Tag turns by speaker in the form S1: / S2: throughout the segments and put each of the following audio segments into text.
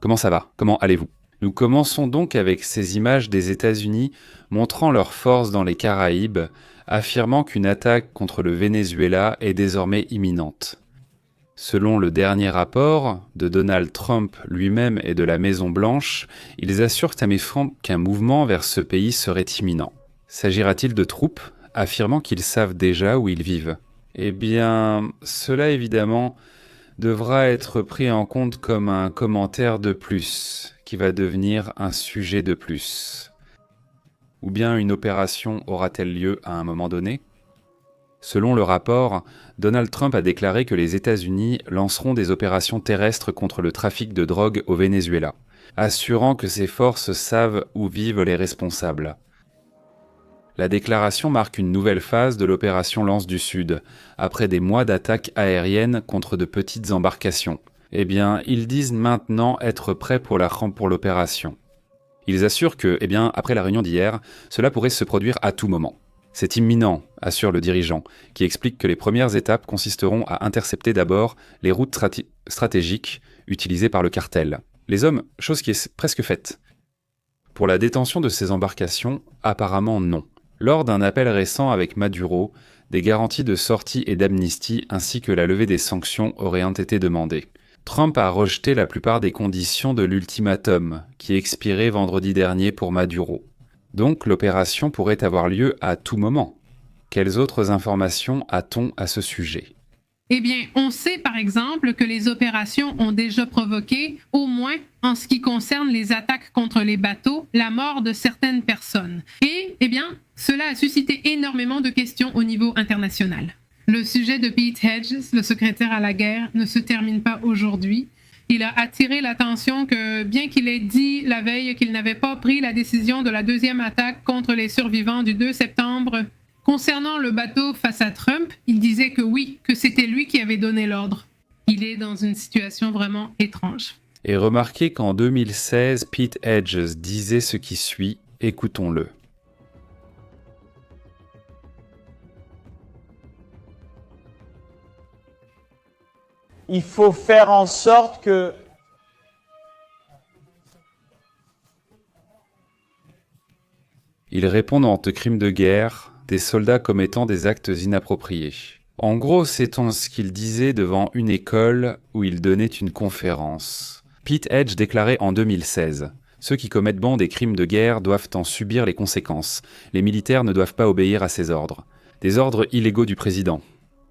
S1: Comment ça va? Comment allez-vous? Nous commençons donc avec ces images des États-Unis montrant leur force dans les Caraïbes, affirmant qu'une attaque contre le Venezuela est désormais imminente. Selon le dernier rapport de Donald Trump lui-même et de la Maison-Blanche, ils assurent à mi-front qu'un mouvement vers ce pays serait imminent. S'agira-t-il de troupes, affirmant qu'ils savent déjà où ils vivent? Eh bien, cela évidemment devra être pris en compte comme un commentaire de plus, qui va devenir un sujet de plus. Ou bien une opération aura-t-elle lieu à un moment donné? Selon le rapport, Donald Trump a déclaré que les États-Unis lanceront des opérations terrestres contre le trafic de drogue au Venezuela, assurant que ses forces savent où vivent les responsables. La déclaration marque une nouvelle phase de l'opération Lance du Sud, après des mois d'attaques aériennes contre de petites embarcations. Eh bien, ils disent maintenant être prêts pour l'opération. Ils assurent que, après la réunion d'hier, cela pourrait se produire à tout moment. C'est imminent, assure le dirigeant, qui explique que les premières étapes consisteront à intercepter d'abord les routes stratégiques utilisées par le cartel. Les hommes, chose qui est presque faite. Pour la détention de ces embarcations, apparemment non. Lors d'un appel récent avec Maduro, des garanties de sortie et d'amnistie ainsi que la levée des sanctions auraient été demandées. Trump a rejeté la plupart des conditions de l'ultimatum, qui expirait vendredi dernier pour Maduro. Donc l'opération pourrait avoir lieu à tout moment. Quelles autres informations a-t-on à ce sujet?
S2: Eh bien, on sait par exemple que les opérations ont déjà provoqué, au moins en ce qui concerne les attaques contre les bateaux, la mort de certaines personnes. Et, cela a suscité énormément de questions au niveau international. Le sujet de Pete Hedges, le secrétaire à la guerre, ne se termine pas aujourd'hui. Il a attiré l'attention que, bien qu'il ait dit la veille qu'il n'avait pas pris la décision de la deuxième attaque contre les survivants du 2 septembre, concernant le bateau face à Trump, il disait que oui, que c'était lui qui avait donné l'ordre. Il est dans une situation vraiment étrange.
S1: Et remarquez qu'en 2016, Pete Hedges disait ce qui suit, écoutons-le.
S3: Il faut faire en sorte que
S1: Ils répondent en crimes de guerre, des soldats commettant des actes inappropriés. En gros, c'est ce qu'il disait devant une école où il donnait une conférence. Pete Hedges déclarait en 2016 « Ceux qui commettent des crimes de guerre doivent en subir les conséquences. Les militaires ne doivent pas obéir à ces ordres. Des ordres illégaux du président.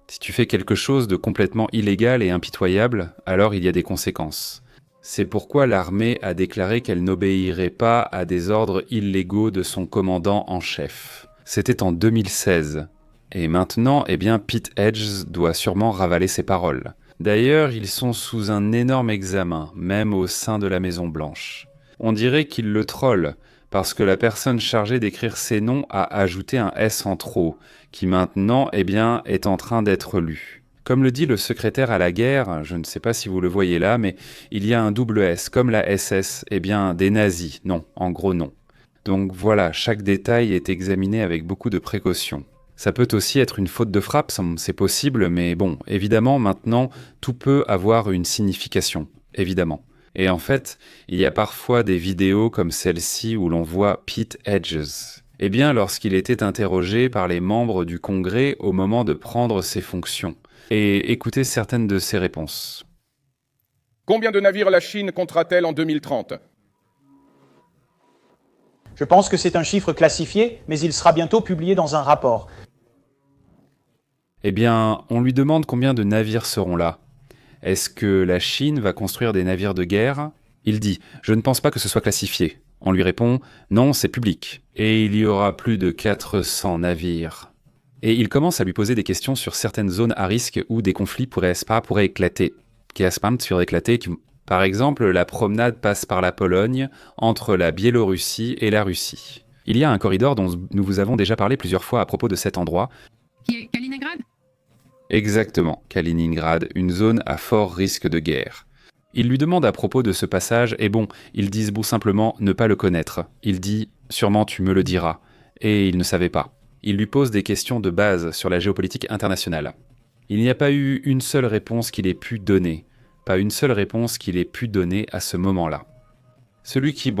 S1: Si tu fais quelque chose de complètement illégal et impitoyable, alors il y a des conséquences. » C'est pourquoi l'armée a déclaré qu'elle n'obéirait pas à des ordres illégaux de son commandant en chef. C'était en 2016. Et maintenant, Pete Hedges doit sûrement ravaler ses paroles. D'ailleurs, ils sont sous un énorme examen, même au sein de la Maison-Blanche. On dirait qu'il le troll, parce que la personne chargée d'écrire ces noms a ajouté un S en trop, qui maintenant, est en train d'être lu. Comme le dit le secrétaire à la guerre, je ne sais pas si vous le voyez là, mais il y a un double S, comme la SS, des nazis. Non, en gros non. Donc voilà, chaque détail est examiné avec beaucoup de précaution. Ça peut aussi être une faute de frappe, c'est possible, mais bon, évidemment, maintenant, tout peut avoir une signification, évidemment. Et en fait, il y a parfois des vidéos comme celle-ci où l'on voit Pete Hedges. Lorsqu'il était interrogé par les membres du Congrès au moment de prendre ses fonctions. Et écoutez certaines de ses réponses.
S4: Combien de navires la Chine comptera-t-elle en 2030 ?
S3: Je pense que c'est un chiffre classifié, mais il sera bientôt publié dans un rapport.
S1: On lui demande combien de navires seront là. Est-ce que la Chine va construire des navires de guerre ? Il dit « Je ne pense pas que ce soit classifié ». On lui répond « Non, c'est public ». Et il y aura plus de 400 navires. Et il commence à lui poser des questions sur certaines zones à risque où des conflits pourraient éclater. Par exemple, la promenade passe par la Pologne, entre la Biélorussie et la Russie. Il y a un corridor dont nous vous avons déjà parlé plusieurs fois à propos de cet endroit.
S2: Qui est Kaliningrad ?
S1: Exactement, Kaliningrad, une zone à fort risque de guerre. Il lui demande à propos de ce passage, et ils disent simplement ne pas le connaître. Il dit « Sûrement tu me le diras », et il ne savait pas. Il lui pose des questions de base sur la géopolitique internationale. Il n'y a pas eu une seule réponse qu'il ait pu donner, pas une seule réponse qu'il ait pu donner à ce moment-là. Celui qui,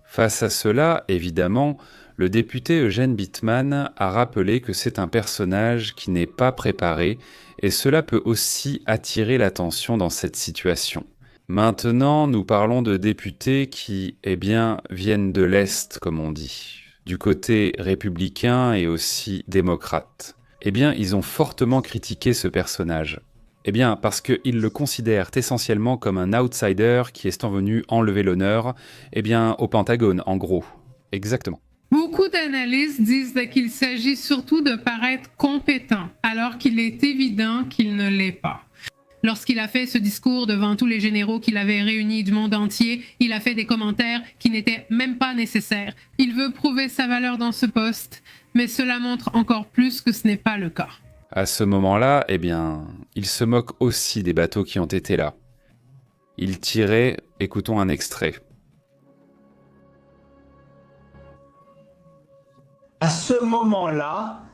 S1: face à cela, évidemment, le député Eugène Bittmann a rappelé que c'est un personnage qui n'est pas préparé et cela peut aussi attirer l'attention dans cette situation. Maintenant, nous parlons de députés qui, viennent de l'Est, comme on dit, du côté républicain et aussi démocrate. Ils ont fortement critiqué ce personnage. Parce qu'ils le considèrent essentiellement comme un outsider qui est venu enlever l'honneur, au Pentagone, en gros. Exactement.
S2: Beaucoup d'analystes disent qu'il s'agit surtout de paraître compétent, alors qu'il est évident qu'il ne l'est pas. Lorsqu'il a fait ce discours devant tous les généraux qu'il avait réunis du monde entier, il a fait des commentaires qui n'étaient même pas nécessaires. Il veut prouver sa valeur dans ce poste, mais cela montre encore plus que ce n'est pas le cas.
S1: À ce moment-là, il se moque aussi des bateaux qui ont été là. Il tirait, écoutons un extrait.
S5: À ce moment-là,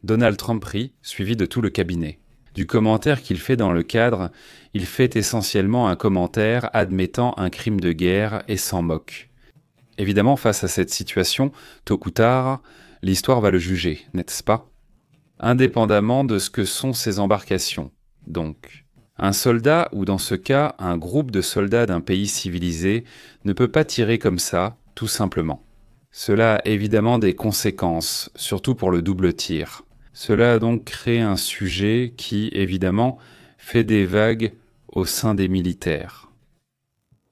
S1: Donald Trump rit, suivi de tout le cabinet. Du commentaire qu'il fait dans le cadre, il fait essentiellement un commentaire admettant un crime de guerre et s'en moque. Évidemment, face à cette situation, tôt ou tard, l'histoire va le juger, n'est-ce pas? Indépendamment de ce que sont ces embarcations, donc. Un soldat, ou dans ce cas, un groupe de soldats d'un pays civilisé, ne peut pas tirer comme ça, tout simplement. Cela a évidemment des conséquences, surtout pour le double tir. Cela a donc créé un sujet qui, évidemment, fait des vagues au sein des militaires.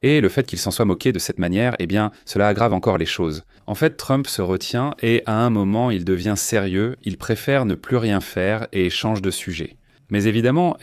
S1: Et le fait qu'il s'en soit moqué de cette manière, cela aggrave encore les choses. En fait, Trump se retient et à un moment, il devient sérieux, il préfère ne plus rien faire et change de sujet. Mais évidemment,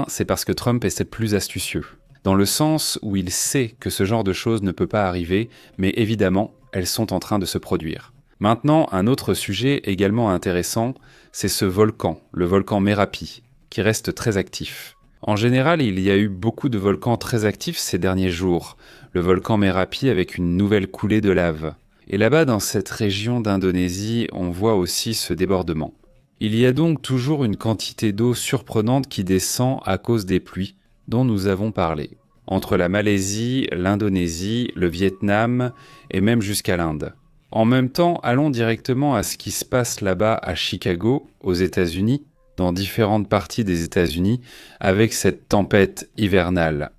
S1: c'est parce que Trump est plus astucieux. Dans le sens où il sait que ce genre de choses ne peut pas arriver, mais évidemment, elles sont en train de se produire. Maintenant, un autre sujet également intéressant, c'est ce volcan, le volcan Merapi, qui reste très actif. En général, il y a eu beaucoup de volcans très actifs ces derniers jours. Le volcan Merapi avec une nouvelle coulée de lave. Et là-bas, dans cette région d'Indonésie, on voit aussi ce débordement. Il y a donc toujours une quantité d'eau surprenante qui descend à cause des pluies dont nous avons parlé. Entre la Malaisie, l'Indonésie, le Vietnam et même jusqu'à l'Inde. En même temps, allons directement à ce qui se passe là-bas à Chicago, aux États-Unis, dans différentes parties des États-Unis, avec cette tempête hivernale.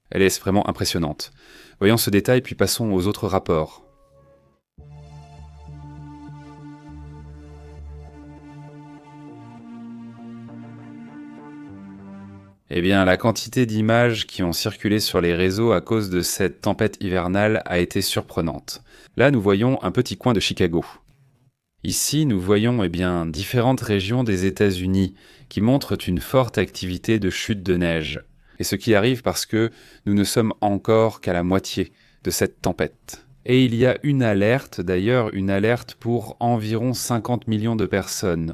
S1: Elle est vraiment impressionnante. Voyons ce détail, puis passons aux autres rapports. La quantité d'images qui ont circulé sur les réseaux à cause de cette tempête hivernale a été surprenante. Là, nous voyons un petit coin de Chicago. Ici, nous voyons différentes régions des États-Unis qui montrent une forte activité de chute de neige. Et ce qui arrive parce que nous ne sommes encore qu'à la moitié de cette tempête. Et il y a une alerte pour environ 50 millions de personnes.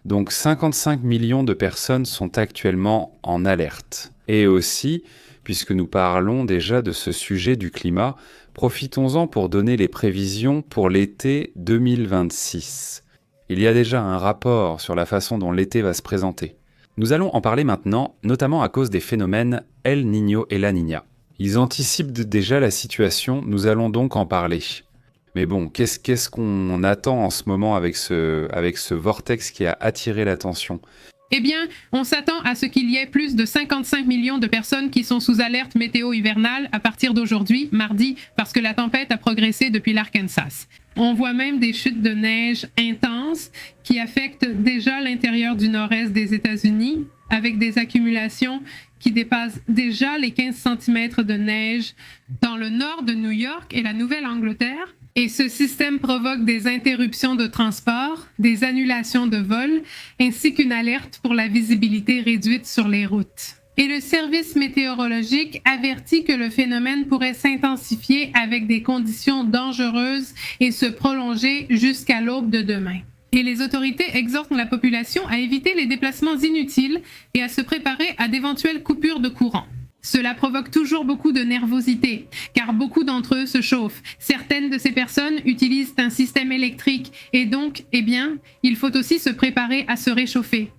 S1: Donc 55 millions de personnes sont actuellement en alerte. Et aussi, puisque nous parlons déjà de ce sujet du climat, profitons-en pour donner les prévisions pour l'été 2026. Il y a déjà un rapport sur la façon dont l'été va se présenter. Nous allons en parler maintenant, notamment à cause des phénomènes El Niño et La Niña. Ils anticipent déjà la situation, nous allons donc en parler. Mais bon, qu'est-ce qu'on attend en ce moment avec ce vortex qui a attiré l'attention ?
S2: On s'attend à ce qu'il y ait plus de 55 millions de personnes qui sont sous alerte météo hivernale à partir d'aujourd'hui, mardi, parce que la tempête a progressé depuis l'Arkansas. On voit même des chutes de neige intenses qui affectent déjà l'intérieur du nord-est des États-Unis, avec des accumulations qui dépassent déjà les 15 cm de neige dans le nord de New York et la Nouvelle-Angleterre. Et ce système provoque des interruptions de transport, des annulations de vols, ainsi qu'une alerte pour la visibilité réduite sur les routes. Et le service météorologique avertit que le phénomène pourrait s'intensifier avec des conditions dangereuses et se prolonger jusqu'à l'aube de demain. Et les autorités exhortent la population à éviter les déplacements inutiles et à se préparer à d'éventuelles coupures de courant. Cela provoque toujours beaucoup de nervosité, car beaucoup d'entre eux se chauffent. Certaines de ces personnes utilisent un système électrique et donc, il faut aussi se préparer à se réchauffer.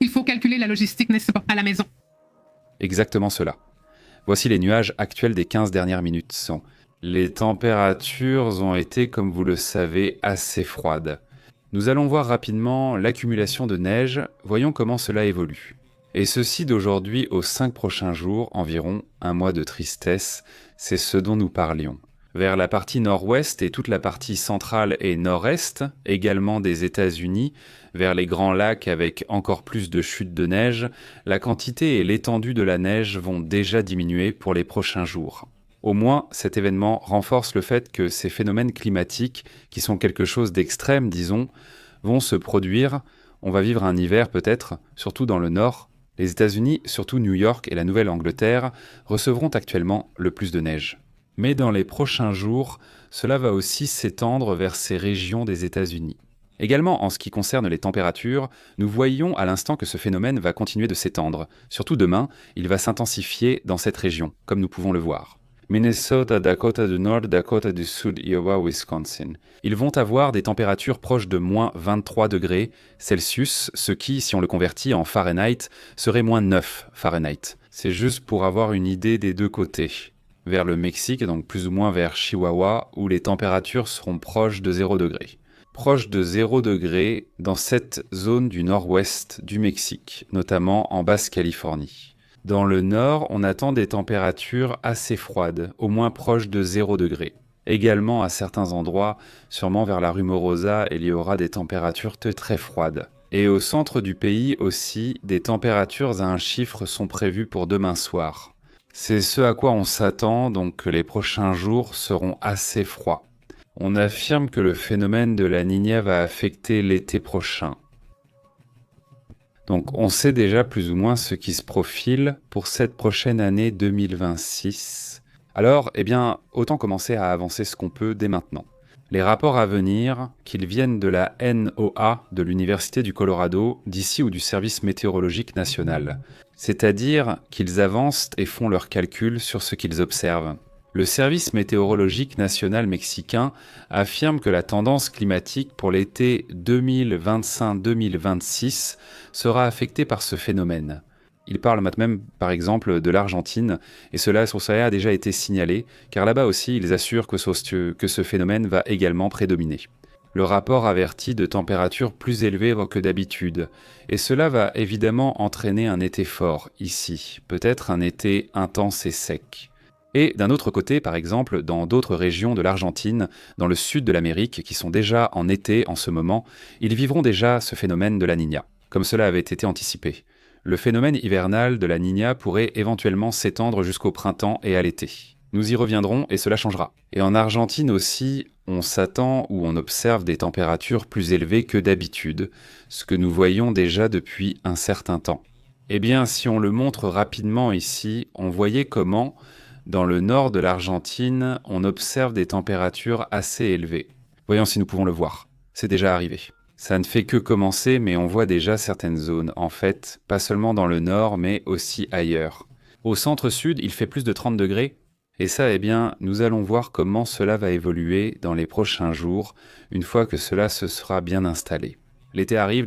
S2: Il faut calculer la logistique, n'est-ce pas, à la maison.
S1: Exactement cela. Voici les nuages actuels des 15 dernières minutes. Les températures ont été, comme vous le savez, assez froides. Nous allons voir rapidement l'accumulation de neige, voyons comment cela évolue. Et ceci d'aujourd'hui aux 5 prochains jours, environ un mois de tristesse, c'est ce dont nous parlions. Vers la partie nord-ouest et toute la partie centrale et nord-est, également des États-Unis, vers les grands lacs avec encore plus de chutes de neige, la quantité et l'étendue de la neige vont déjà diminuer pour les prochains jours. Au moins, cet événement renforce le fait que ces phénomènes climatiques, qui sont quelque chose d'extrême, disons, vont se produire. On va vivre un hiver peut-être, surtout dans le nord. Les États-Unis, surtout New York et la Nouvelle-Angleterre, recevront actuellement le plus de neige. Mais dans les prochains jours, cela va aussi s'étendre vers ces régions des États-Unis. Également, en ce qui concerne les températures, nous voyons à l'instant que ce phénomène va continuer de s'étendre. Surtout demain, il va s'intensifier dans cette région, comme nous pouvons le voir. Minnesota, Dakota du Nord, Dakota du Sud, Iowa, Wisconsin. Ils vont avoir des températures proches de moins 23 degrés Celsius, ce qui, si on le convertit en Fahrenheit, serait moins 9 Fahrenheit. C'est juste pour avoir une idée des deux côtés. Vers le Mexique, donc plus ou moins vers Chihuahua, où les températures seront proches de 0 degré. Proche de 0 degré dans cette zone du nord-ouest du Mexique, notamment en Basse-Californie. Dans le nord, on attend des températures assez froides, au moins proches de 0 degré. Également, à certains endroits, sûrement vers la rue Morosa, il y aura des températures très froides. Et au centre du pays aussi, des températures à un chiffre sont prévues pour demain soir. C'est ce à quoi on s'attend, donc que les prochains jours seront assez froids. On affirme que le phénomène de la Niña va affecter l'été prochain. Donc on sait déjà plus ou moins ce qui se profile pour cette prochaine année 2026. Alors, autant commencer à avancer ce qu'on peut dès maintenant. Les rapports à venir, qu'ils viennent de la NOAA, de l'Université du Colorado, d'ici ou du Service météorologique national. C'est-à-dire qu'ils avancent et font leurs calculs sur ce qu'ils observent. Le Service météorologique national mexicain affirme que la tendance climatique pour l'été 2025-2026 sera affectée par ce phénomène. Il parle même, par exemple, de l'Argentine, et cela a déjà été signalé, car là-bas aussi, ils assurent que ce phénomène va également prédominer. Le rapport avertit de températures plus élevées que d'habitude, et cela va évidemment entraîner un été fort, ici, peut-être un été intense et sec. Et d'un autre côté, par exemple, dans d'autres régions de l'Argentine, dans le sud de l'Amérique, qui sont déjà en été en ce moment, ils vivront déjà ce phénomène de la Niña, comme cela avait été anticipé. Le phénomène hivernal de la Niña pourrait éventuellement s'étendre jusqu'au printemps et à l'été. Nous y reviendrons et cela changera. Et en Argentine aussi, on s'attend ou on observe des températures plus élevées que d'habitude, ce que nous voyons déjà depuis un certain temps. Si on le montre rapidement ici, on voyait comment dans le nord de l'Argentine, on observe des températures assez élevées. Voyons si nous pouvons le voir. C'est déjà arrivé. Ça ne fait que commencer, mais on voit déjà certaines zones. En fait, pas seulement dans le nord, mais aussi ailleurs. Au centre-sud, il fait plus de 30 degrés. Et ça, nous allons voir comment cela va évoluer dans les prochains jours, une fois que cela se sera bien installé. L'été arrive,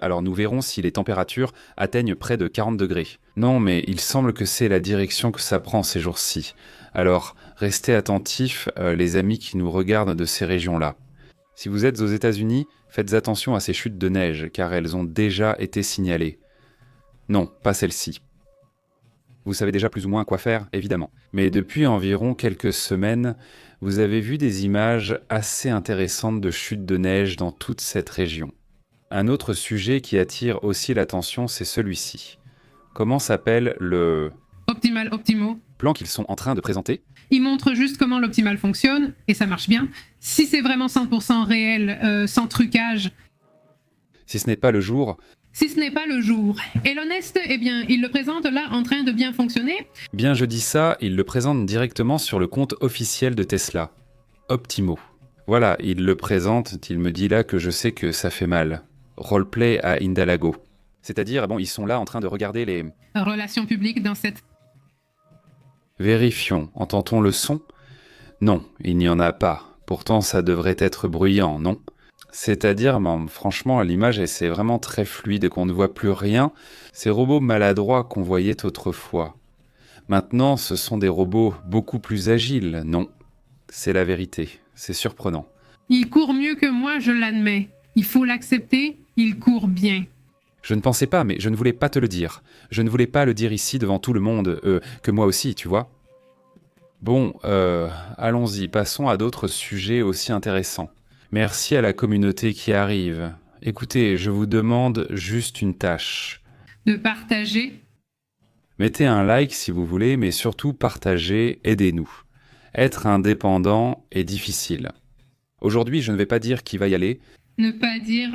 S1: alors nous verrons si les températures atteignent près de 40 degrés. Non, mais il semble que c'est la direction que ça prend ces jours-ci. Alors, restez attentifs, les amis qui nous regardent de ces régions-là. Si vous êtes aux États-Unis, faites attention à ces chutes de neige, car elles ont déjà été signalées. Non, pas celles-ci. Vous savez déjà plus ou moins quoi faire, évidemment. Mais depuis environ quelques semaines, vous avez vu des images assez intéressantes de chutes de neige dans toute cette région. Un autre sujet qui attire aussi l'attention, c'est celui-ci. Comment s'appelle le
S2: Optimal Optimo
S1: plan qu'ils sont en train de présenter?
S2: Il montre juste comment l'optimal fonctionne, et ça marche bien. Si c'est vraiment 100% réel, sans trucage.
S1: Si ce n'est pas le jour.
S2: Si ce n'est pas le jour. Et l'honnête, il le présente là en train de bien fonctionner.
S1: Bien, je dis ça, il le présente directement sur le compte officiel de Tesla. Optimo. Voilà, il le présente, il me dit là que je sais que ça fait mal. Roleplay à Indalago. C'est-à-dire, bon, ils sont là en train de regarder les...
S2: Relations publiques dans cette...
S1: Vérifions, entend-on le son? Non, il n'y en a pas. Pourtant, ça devrait être bruyant, non? C'est-à-dire, franchement, l'image, c'est vraiment très fluide et qu'on ne voit plus rien. Ces robots maladroits qu'on voyait autrefois. Maintenant, ce sont des robots beaucoup plus agiles, non? C'est la vérité, c'est surprenant.
S2: Il court mieux que moi, je l'admets. Il faut l'accepter, il court bien.
S1: Je ne pensais pas, mais je ne voulais pas te le dire. Je ne voulais pas le dire ici devant tout le monde, que moi aussi, tu vois. Bon, allons-y, passons à d'autres sujets aussi intéressants. Merci à la communauté qui arrive. Écoutez, je vous demande juste une tâche.
S2: De partager.
S1: Mettez un like si vous voulez, mais surtout partagez, aidez-nous. Être indépendant est difficile. Aujourd'hui, je ne vais pas dire qui va y aller.
S2: Ne pas dire...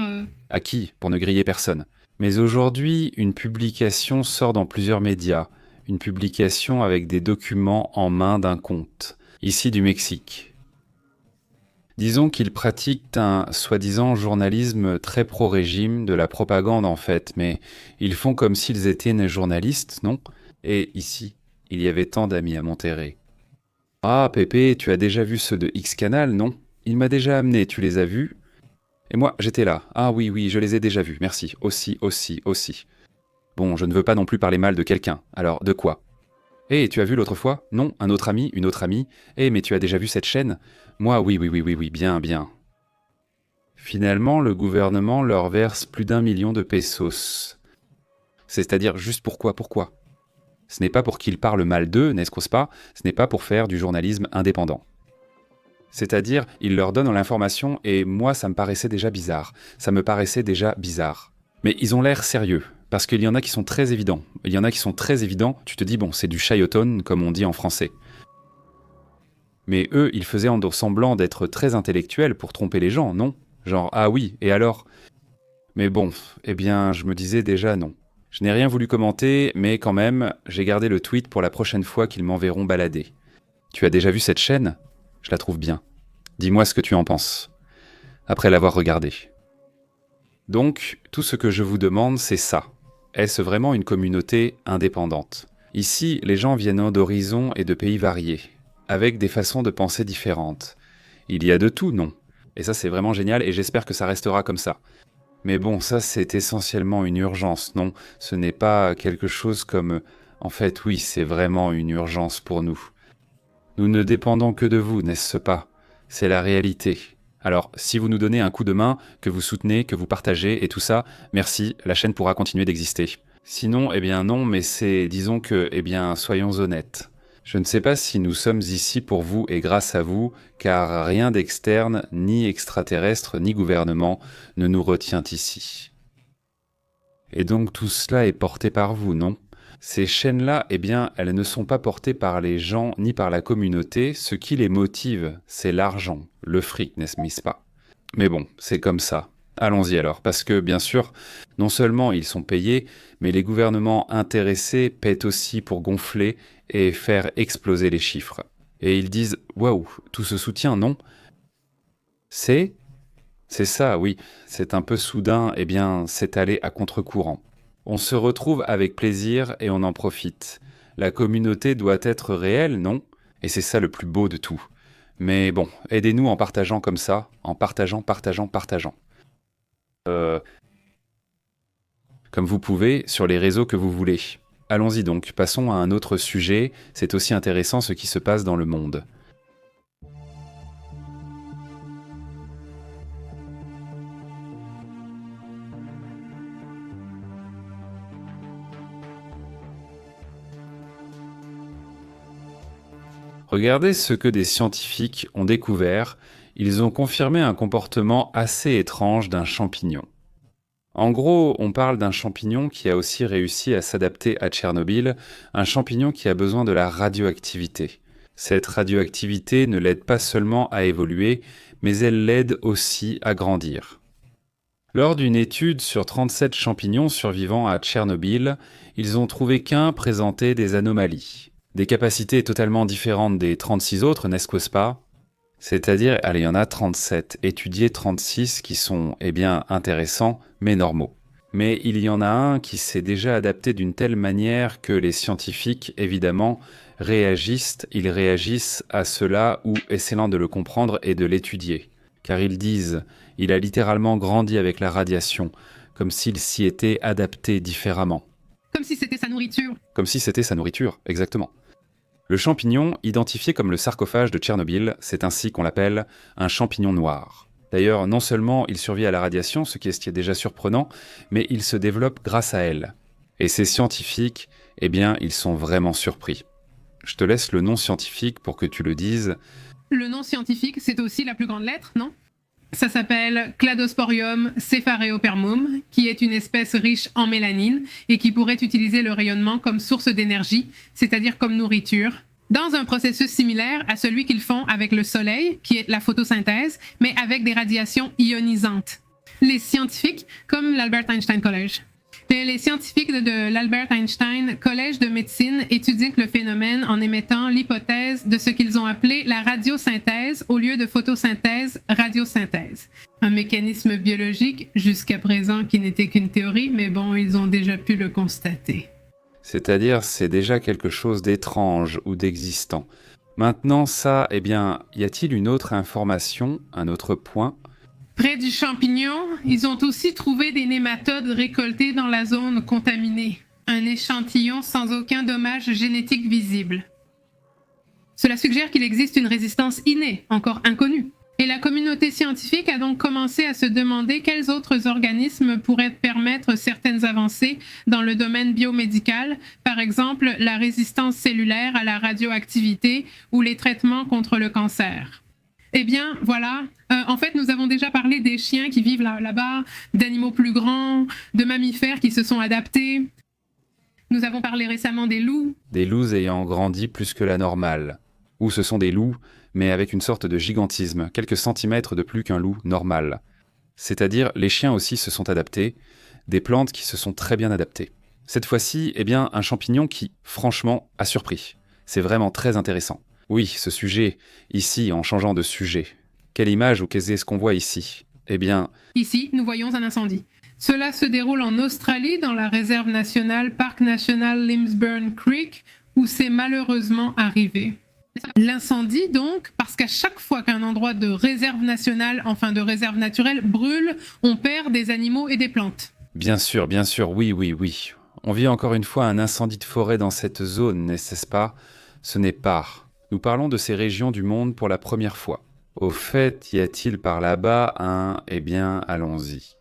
S1: À qui, pour ne griller personne. Mais aujourd'hui, une publication sort dans plusieurs médias. Une publication avec des documents en main d'un compte, ici du Mexique. Disons qu'ils pratiquent un soi-disant journalisme très pro-régime, de la propagande en fait, mais ils font comme s'ils étaient des journalistes, non? Et ici, il y avait tant d'amis à Monterrey. Ah, Pépé, tu as déjà vu ceux de X-Canal, non? Il m'a déjà amené, tu les as vus? Et moi, j'étais là. Ah oui, je les ai déjà vus, merci. Aussi. Bon, je ne veux pas non plus parler mal de quelqu'un. Alors, de quoi? Eh, tu as vu l'autre fois? Non, un autre ami, une autre amie. Eh, mais tu as déjà vu cette chaîne? Moi, oui, bien. Finalement, le gouvernement leur verse plus d'1 million de pesos. C'est-à-dire juste pourquoi? Ce n'est pas pour qu'ils parlent mal d'eux, n'est-ce pas? Ce n'est pas pour faire du journalisme indépendant. C'est-à-dire, ils leur donnent l'information et moi, ça me paraissait déjà bizarre. Mais ils ont l'air sérieux, parce qu'il y en a qui sont très évidents. Tu te dis, bon, c'est du chayoton, comme on dit en français. Mais eux, ils faisaient semblant d'être très intellectuels pour tromper les gens, non? Genre, ah oui, et alors? Mais bon, eh bien, je me disais déjà non. Je n'ai rien voulu commenter, mais quand même, j'ai gardé le tweet pour la prochaine fois qu'ils m'enverront balader. Tu as déjà vu cette chaîne? Je la trouve bien. Dis-moi ce que tu en penses, après l'avoir regardée. Donc, tout ce que je vous demande, c'est ça. Est-ce vraiment une communauté indépendante? Ici, les gens viennent d'horizons et de pays variés, avec des façons de penser différentes. Il y a de tout, non? Et ça, c'est vraiment génial, et j'espère que ça restera comme ça. Mais bon, ça, c'est essentiellement une urgence, non? Ce n'est pas quelque chose comme... En fait, oui, c'est vraiment une urgence pour nous. Nous ne dépendons que de vous, n'est-ce pas? C'est la réalité. Alors, si vous nous donnez un coup de main, que vous soutenez, que vous partagez et tout ça, merci, la chaîne pourra continuer d'exister. Sinon, eh bien non, mais disons que, eh bien, soyons honnêtes. Je ne sais pas si nous sommes ici pour vous et grâce à vous, car rien d'externe, ni extraterrestre, ni gouvernement ne nous retient ici. Et donc tout cela est porté par vous, non? Ces chaînes-là, eh bien, elles ne sont pas portées par les gens ni par la communauté. Ce qui les motive, c'est l'argent, le fric, n'est-ce pas? Mais bon, c'est comme ça. Allons-y alors, parce que, bien sûr, non seulement ils sont payés, mais les gouvernements intéressés paient aussi pour gonfler et faire exploser les chiffres. Et ils disent « Waouh, tout ce soutien, non ?» C'est ça, oui. C'est un peu soudain, eh bien, c'est aller à contre-courant. On se retrouve avec plaisir et on en profite. La communauté doit être réelle, non? Et c'est ça le plus beau de tout. Mais bon, aidez-nous en partageant comme ça, en partageant. Comme vous pouvez, sur les réseaux que vous voulez. Allons-y donc, passons à un autre sujet, c'est aussi intéressant ce qui se passe dans le monde. Regardez ce que des scientifiques ont découvert, ils ont confirmé un comportement assez étrange d'un champignon. En gros, on parle d'un champignon qui a aussi réussi à s'adapter à Tchernobyl, un champignon qui a besoin de la radioactivité. Cette radioactivité ne l'aide pas seulement à évoluer, mais elle l'aide aussi à grandir. Lors d'une étude sur 37 champignons survivant à Tchernobyl, ils ont trouvé qu'un présentait des anomalies. Des capacités totalement différentes des 36 autres, n'est-ce pas? C'est-à-dire, allez, il y en a 37, étudier 36 qui sont, eh bien, intéressants, mais normaux. Mais il y en a un qui s'est déjà adapté d'une telle manière que les scientifiques, évidemment, réagissent. Ils réagissent à cela ou essayant de le comprendre et de l'étudier. Car ils disent, il a littéralement grandi avec la radiation, comme s'il s'y était adapté différemment.
S2: Comme si c'était sa nourriture.
S1: Comme si c'était sa nourriture, exactement. Le champignon, identifié comme le sarcophage de Tchernobyl, c'est ainsi qu'on l'appelle un champignon noir. D'ailleurs, non seulement il survit à la radiation, ce qui est déjà surprenant, mais il se développe grâce à elle. Et ces scientifiques, eh bien, ils sont vraiment surpris. Je te laisse le nom scientifique pour que tu le dises.
S2: Le nom scientifique, c'est aussi la plus grande lettre, non? Ça s'appelle Cladosporium cephareopermum, qui est une espèce riche en mélanine et qui pourrait utiliser le rayonnement comme source d'énergie, c'est-à-dire comme nourriture, dans un processus similaire à celui qu'ils font avec le Soleil, qui est la photosynthèse, mais avec des radiations ionisantes. Les scientifiques, comme l'Albert Einstein College. Les scientifiques de l'Albert Einstein Collège de médecine étudient le phénomène en émettant l'hypothèse de ce qu'ils ont appelé la radiosynthèse au lieu de photosynthèse, radiosynthèse. Un mécanisme biologique jusqu'à présent qui n'était qu'une théorie, mais bon, ils ont déjà pu le constater.
S1: C'est-à-dire, c'est déjà quelque chose d'étrange ou d'existant. Maintenant, ça, eh bien, y a-t-il une autre information, un autre point ?
S2: Près du champignon, ils ont aussi trouvé des nématodes récoltés dans la zone contaminée. Un échantillon sans aucun dommage génétique visible. Cela suggère qu'il existe une résistance innée, encore inconnue. Et la communauté scientifique a donc commencé à se demander quels autres organismes pourraient permettre certaines avancées dans le domaine biomédical, par exemple la résistance cellulaire à la radioactivité ou les traitements contre le cancer. Eh bien, voilà. En fait, nous avons déjà parlé des chiens qui vivent là-bas, d'animaux plus grands, de mammifères qui se sont adaptés. Nous avons parlé récemment des loups.
S1: Des loups ayant grandi plus que la normale. Ou ce sont des loups, mais avec une sorte de gigantisme, quelques centimètres de plus qu'un loup normal. C'est-à-dire, les chiens aussi se sont adaptés, des plantes qui se sont très bien adaptées. Cette fois-ci, eh bien, un champignon qui, franchement, a surpris. C'est vraiment très intéressant. Oui, ce sujet, ici, en changeant de sujet. Quelle image ou qu'est-ce qu'on voit ici ? Eh bien...
S2: Ici, nous voyons un incendie. Cela se déroule en Australie, dans la réserve nationale Parc National Limsburn Creek, où c'est malheureusement arrivé. L'incendie, donc, parce qu'à chaque fois qu'un endroit de réserve nationale, enfin de réserve naturelle, brûle, on perd des animaux et des plantes.
S1: Bien sûr, oui. On vit encore une fois un incendie de forêt dans cette zone, n'est-ce pas ? Ce n'est pas. Nous parlons de ces régions du monde pour la première fois. Au fait, y a-t-il par là-bas un... Eh bien, allons-y.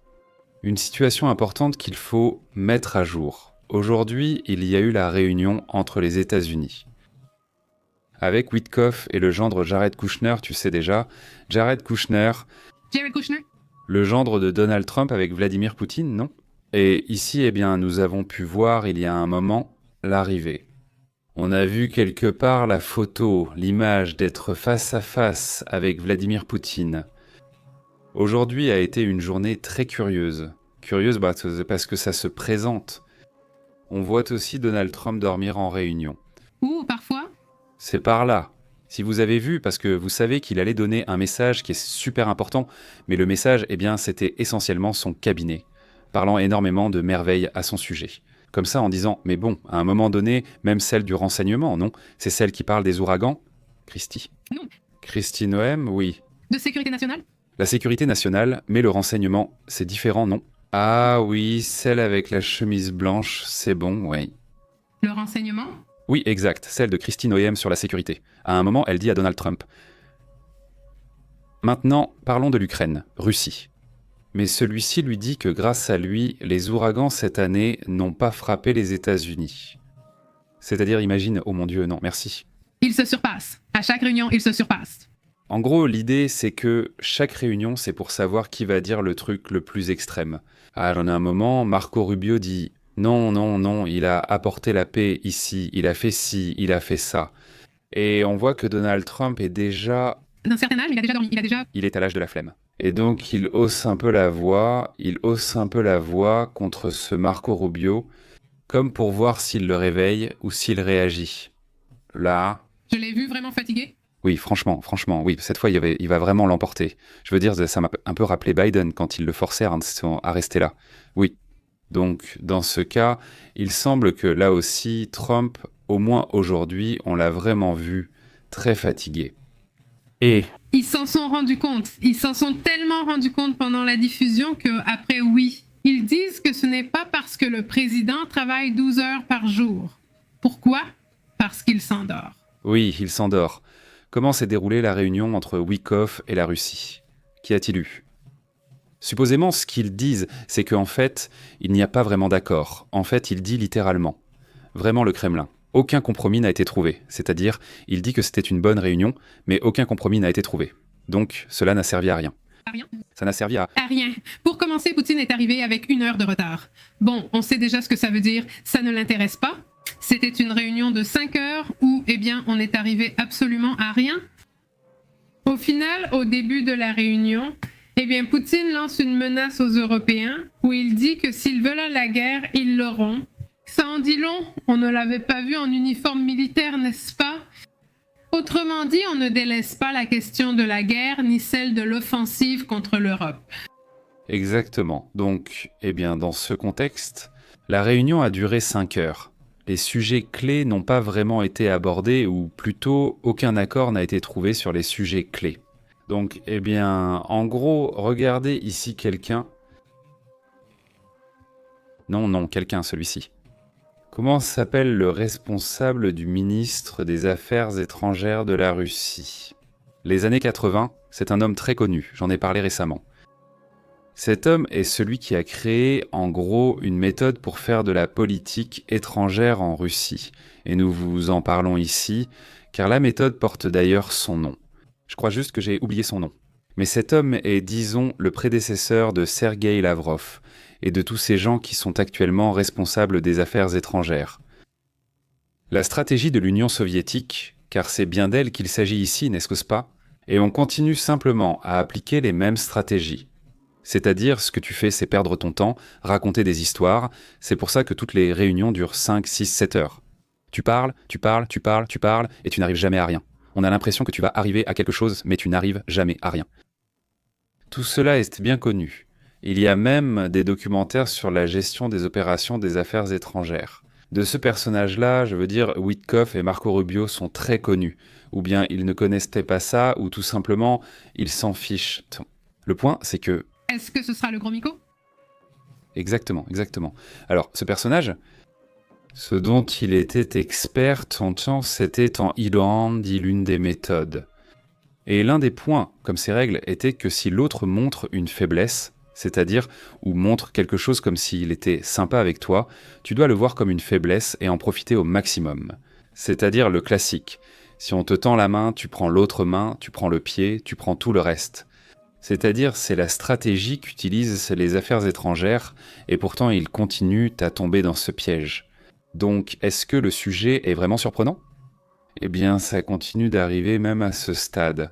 S1: Une situation importante qu'il faut mettre à jour. Aujourd'hui, il y a eu la réunion entre les États-Unis. Avec Witkoff et le gendre Jared Kushner, tu sais déjà, Jared Kushner, le gendre de Donald Trump avec Vladimir Poutine, non ? Et ici, eh bien, nous avons pu voir, il y a un moment, l'arrivée. On a vu quelque part la photo, l'image d'être face à face avec Vladimir Poutine. Aujourd'hui a été une journée très curieuse. Curieuse parce que ça se présente. On voit aussi Donald Trump dormir en réunion.
S2: Ou parfois...
S1: C'est par là. Si vous avez vu, parce que vous savez qu'il allait donner un message qui est super important, mais le message, eh bien, c'était essentiellement son cabinet, parlant énormément de merveilles à son sujet. Comme ça, en disant, mais bon, à un moment donné, même celle du renseignement, non ? C'est celle qui parle des ouragans ? Christy ?
S2: Non.
S1: Christy Noem, oui.
S2: De sécurité nationale ?
S1: La sécurité nationale, mais le renseignement, c'est différent, non ? Ah oui, celle avec la chemise blanche, c'est bon, oui.
S2: Le renseignement ?
S1: Oui, exact, celle de Christy Noem sur la sécurité. À un moment, elle dit à Donald Trump. Maintenant, parlons de l'Ukraine, Russie. Mais celui-ci lui dit que grâce à lui, les ouragans cette année n'ont pas frappé les États-Unis. C'est-à-dire, imagine, oh mon Dieu, non, merci.
S2: Il se surpasse. À chaque réunion, il se surpasse.
S1: En gros, l'idée, c'est que chaque réunion, c'est pour savoir qui va dire le truc le plus extrême. Ah, j'en ai un moment, Marco Rubio dit « Non, il a apporté la paix ici, il a fait ci, il a fait ça. » Et on voit que Donald Trump est déjà...
S2: D'un certain âge, il a déjà dormi,
S1: Il est à l'âge de la flemme. Et donc, il hausse un peu la voix contre ce Marco Rubio, comme pour voir s'il le réveille ou s'il réagit. Là...
S2: Je l'ai vu vraiment fatigué.
S1: Oui, franchement, oui, cette fois, il va vraiment l'emporter. Je veux dire, ça m'a un peu rappelé Biden quand il le forçait à rester là. Oui. Donc, dans ce cas, il semble que là aussi, Trump, au moins aujourd'hui, on l'a vraiment vu très fatigué. Et
S2: Ils s'en sont rendus compte. Ils s'en sont tellement rendus compte pendant la diffusion qu'après, oui, ils disent que ce n'est pas parce que le président travaille 12 heures par jour. Pourquoi? Parce qu'il s'endort.
S1: oui, il s'endort. Comment s'est déroulée la réunion entre Wikoff et la Russie? Qu'y a-t-il eu? Supposément, ce qu'ils disent, c'est qu'en fait, il n'y a pas vraiment d'accord. En fait, il dit littéralement. Vraiment le Kremlin. Aucun compromis n'a été trouvé. C'est-à-dire, il dit que c'était une bonne réunion, mais aucun compromis n'a été trouvé. Donc, cela n'a servi à rien.
S2: Rien.
S1: Ça n'a servi à...
S2: À rien. Pour commencer, Poutine est arrivé avec 1 heure de retard. Bon, on sait déjà ce que ça veut dire. Ça ne l'intéresse pas. C'était une réunion de 5 heures où, eh bien, on est arrivé absolument à rien. Au final, au début de la réunion, eh bien, Poutine lance une menace aux Européens où il dit que s'ils veulent la guerre, ils l'auront. Ça en dit long. On ne l'avait pas vu en uniforme militaire, n'est-ce pas? Autrement dit, on ne délaisse pas la question de la guerre ni celle de l'offensive contre l'Europe.
S1: Exactement. Donc, eh bien, dans ce contexte, la réunion a duré 5 heures. Les sujets clés n'ont pas vraiment été abordés, ou plutôt, aucun accord n'a été trouvé sur les sujets clés. Donc, eh bien, en gros, regardez ici quelqu'un. Non, quelqu'un, celui-ci. Comment s'appelle le responsable du ministre des Affaires étrangères de la Russie? Les années 80, c'est un homme très connu, j'en ai parlé récemment. Cet homme est celui qui a créé, en gros, une méthode pour faire de la politique étrangère en Russie. Et nous vous en parlons ici, car la méthode porte d'ailleurs son nom. Je crois juste que j'ai oublié son nom. Mais cet homme est, disons, le prédécesseur de Sergueï Lavrov et de tous ces gens qui sont actuellement responsables des affaires étrangères. La stratégie de l'Union soviétique, car c'est bien d'elle qu'il s'agit ici, n'est-ce pas? Et on continue simplement à appliquer les mêmes stratégies. C'est-à-dire, ce que tu fais, c'est perdre ton temps, raconter des histoires. C'est pour ça que toutes les réunions durent 5, 6, 7 heures. Tu parles, et tu n'arrives jamais à rien. On a l'impression que tu vas arriver à quelque chose, mais tu n'arrives jamais à rien. Tout cela est bien connu. Il y a même des documentaires sur la gestion des opérations des affaires étrangères. De ce personnage-là, je veux dire, Witkoff et Marco Rubio sont très connus. Ou bien ils ne connaissaient pas ça, ou tout simplement, ils s'en fichent. Le point, c'est que...
S2: Est-ce que ce sera le gros Miko?
S1: Exactement. Alors, ce personnage, ce dont il était expert, c'était en Iran, dit l'une des méthodes. Et l'un des points, comme ces règles, était que si l'autre montre une faiblesse, c'est-à-dire ou montre quelque chose comme s'il était sympa avec toi, tu dois le voir comme une faiblesse et en profiter au maximum. C'est-à-dire le classique. Si on te tend la main, tu prends l'autre main, tu prends le pied, tu prends tout le reste. C'est-à-dire, c'est la stratégie qu'utilisent les affaires étrangères, et pourtant ils continuent à tomber dans ce piège. Donc, est-ce que le sujet est vraiment surprenant? Eh bien, ça continue d'arriver même à ce stade.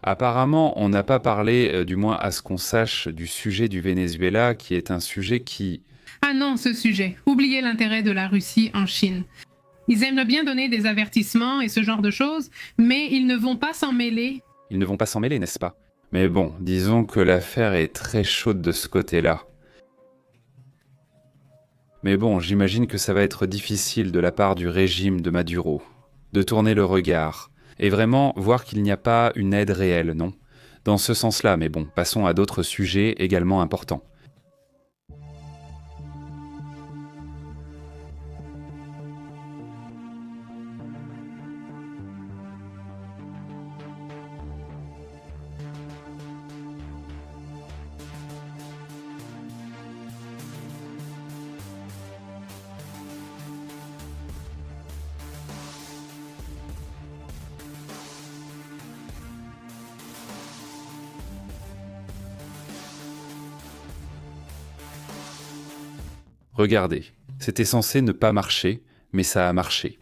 S1: Apparemment, on n'a pas parlé, du moins à ce qu'on sache, du sujet du Venezuela, qui est un sujet qui...
S2: Ah non, ce sujet. Oubliez l'intérêt de la Russie en Chine. Ils aiment bien donner des avertissements et ce genre de choses, mais ils ne vont pas s'en mêler.
S1: Ils ne vont pas s'en mêler, n'est-ce pas? Mais bon, disons que l'affaire est très chaude de ce côté-là. Mais bon, j'imagine que ça va être difficile de la part du régime de Maduro, de tourner le regard, et vraiment voir qu'il n'y a pas une aide réelle, non? Dans ce sens-là, mais bon, passons à d'autres sujets également importants. Regardez, c'était censé ne pas marcher, mais ça a marché.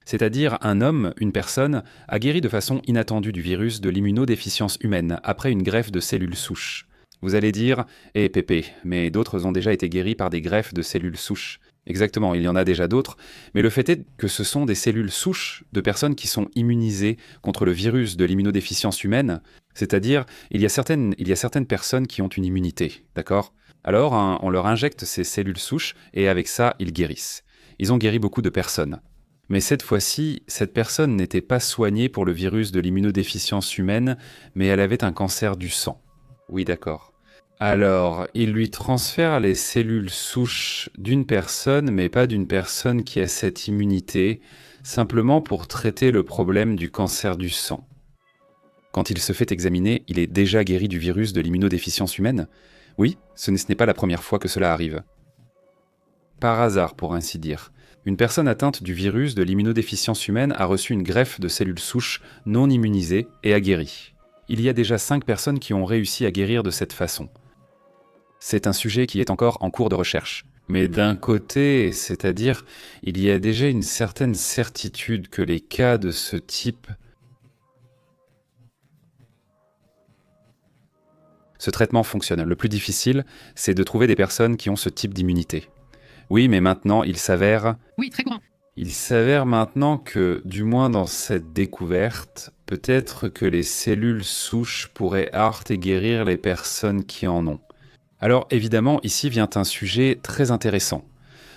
S1: C'est-à-dire, un homme, une personne, a guéri de façon inattendue du virus de l'immunodéficience humaine après une greffe de cellules souches. Vous allez dire, Pépé, mais d'autres ont déjà été guéris par des greffes de cellules souches. Exactement, il y en a déjà d'autres, mais le fait est que ce sont des cellules souches de personnes qui sont immunisées contre le virus de l'immunodéficience humaine, c'est-à-dire, il y a certaines personnes qui ont une immunité, d'accord ? Alors, on leur injecte ces cellules souches et avec ça, ils guérissent. Ils ont guéri beaucoup de personnes. Mais cette fois-ci, cette personne n'était pas soignée pour le virus de l'immunodéficience humaine, mais elle avait un cancer du sang. Oui, d'accord. Alors, il lui transfère les cellules souches d'une personne, mais pas d'une personne qui a cette immunité, simplement pour traiter le problème du cancer du sang. Quand il se fait examiner, il est déjà guéri du virus de l'immunodéficience humaine ? Oui, ce n'est pas la première fois que cela arrive. Par hasard, pour ainsi dire. Une personne atteinte du virus de l'immunodéficience humaine a reçu une greffe de cellules souches non immunisées et a guéri. Il y a déjà 5 personnes qui ont réussi à guérir de cette façon. C'est un sujet qui est encore en cours de recherche. Mais d'un côté, c'est-à-dire, il y a déjà une certaine certitude que les cas de ce type... Ce traitement fonctionne. Le plus difficile, c'est de trouver des personnes qui ont ce type d'immunité. Oui, mais maintenant, il s'avère...
S2: Oui, très grand.
S1: Il s'avère maintenant que, du moins dans cette découverte, peut-être que les cellules souches pourraient heurter et guérir les personnes qui en ont. Alors évidemment, ici vient un sujet très intéressant.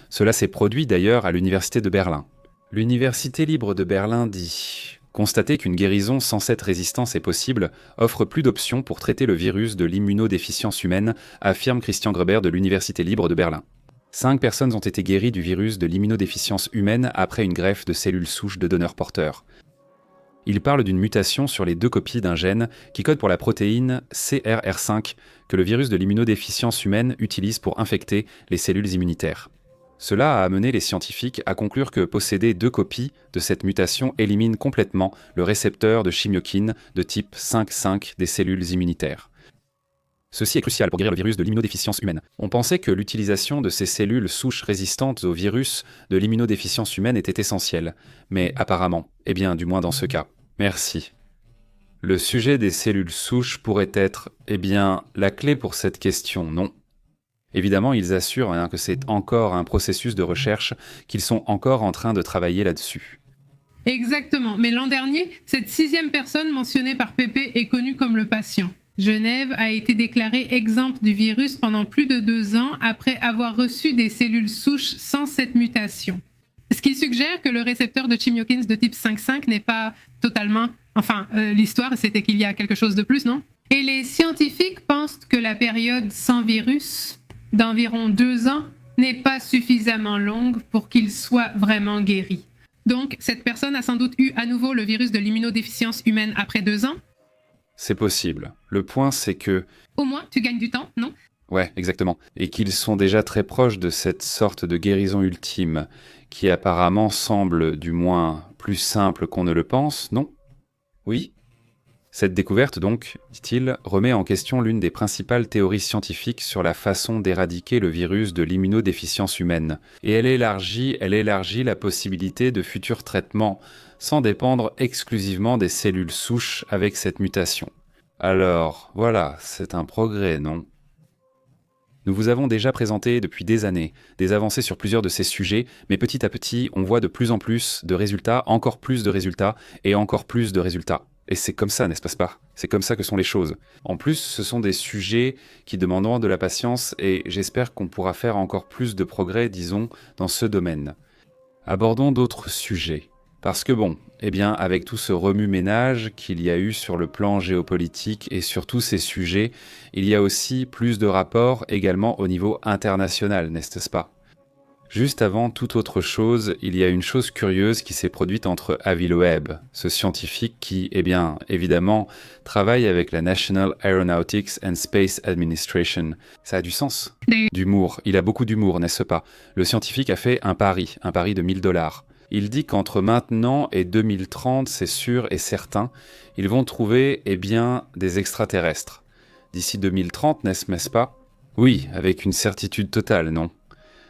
S1: Cela s'est produit d'ailleurs à l'Université de Berlin. L'Université libre de Berlin dit... Constater qu'une guérison sans cette résistance est possible offre plus d'options pour traiter le virus de l'immunodéficience humaine, affirme Christian Greber de l'Université libre de Berlin. 5 personnes ont été guéries du virus de l'immunodéficience humaine après une greffe de cellules souches de donneurs porteurs. Il parle d'une mutation sur les 2 copies d'un gène qui code pour la protéine CRR5 que le virus de l'immunodéficience humaine utilise pour infecter les cellules immunitaires. Cela a amené les scientifiques à conclure que posséder 2 copies de cette mutation élimine complètement le récepteur de chymokine de type 5,5 des cellules immunitaires. Ceci est crucial pour guérir le virus de l'immunodéficience humaine. On pensait que l'utilisation de ces cellules souches résistantes au virus de l'immunodéficience humaine était essentielle, mais apparemment, du moins dans ce cas. Merci. Le sujet des cellules souches pourrait être, la clé pour cette question, non ? Évidemment, ils assurent que c'est encore un processus de recherche, qu'ils sont encore en train de travailler là-dessus.
S2: Exactement. Mais l'an dernier, cette 6e personne mentionnée par Pépé est connue comme le patient. Genève a été déclarée exempte du virus pendant plus de 2 ans après avoir reçu des cellules souches sans cette mutation. Ce qui suggère que le récepteur de chymokines de type 5,5 n'est pas totalement... l'histoire, c'était qu'il y a quelque chose de plus, non? Et les scientifiques pensent que la période sans virus, d'environ 2 ans, n'est pas suffisamment longue pour qu'il soit vraiment guéri. Donc, cette personne a sans doute eu à nouveau le virus de l'immunodéficience humaine après 2 ans.
S1: C'est possible. Le point, c'est que...
S2: Au moins, tu gagnes du temps, non?
S1: Ouais, exactement. Et qu'ils sont déjà très proches de cette sorte de guérison ultime, qui apparemment semble, du moins, plus simple qu'on ne le pense, non? Oui? Cette découverte, donc, dit-il, remet en question l'une des principales théories scientifiques sur la façon d'éradiquer le virus de l'immunodéficience humaine. Et elle élargit la possibilité de futurs traitements, sans dépendre exclusivement des cellules souches avec cette mutation. Alors, voilà, c'est un progrès, non ? Nous vous avons déjà présenté depuis des années des avancées sur plusieurs de ces sujets, mais petit à petit, on voit de plus en plus de résultats, encore plus de résultats, et encore plus de résultats. Et c'est comme ça, n'est-ce pas ? C'est comme ça que sont les choses. En plus, ce sont des sujets qui demanderont de la patience, et j'espère qu'on pourra faire encore plus de progrès, disons, dans ce domaine. Abordons d'autres sujets. Parce que avec tout ce remue-ménage qu'il y a eu sur le plan géopolitique et sur tous ces sujets, il y a aussi plus de rapports également au niveau international, n'est-ce pas ? Juste avant toute autre chose, il y a une chose curieuse qui s'est produite entre Avi Loeb, ce scientifique qui, évidemment, travaille avec la National Aeronautics and Space Administration. Ça a du sens. D'humour. Il a beaucoup d'humour, n'est-ce pas ? Le scientifique a fait un pari de $1000. Il dit qu'entre maintenant et 2030, c'est sûr et certain, ils vont trouver, des extraterrestres. D'ici 2030, n'est-ce pas ? Oui, avec une certitude totale, non ?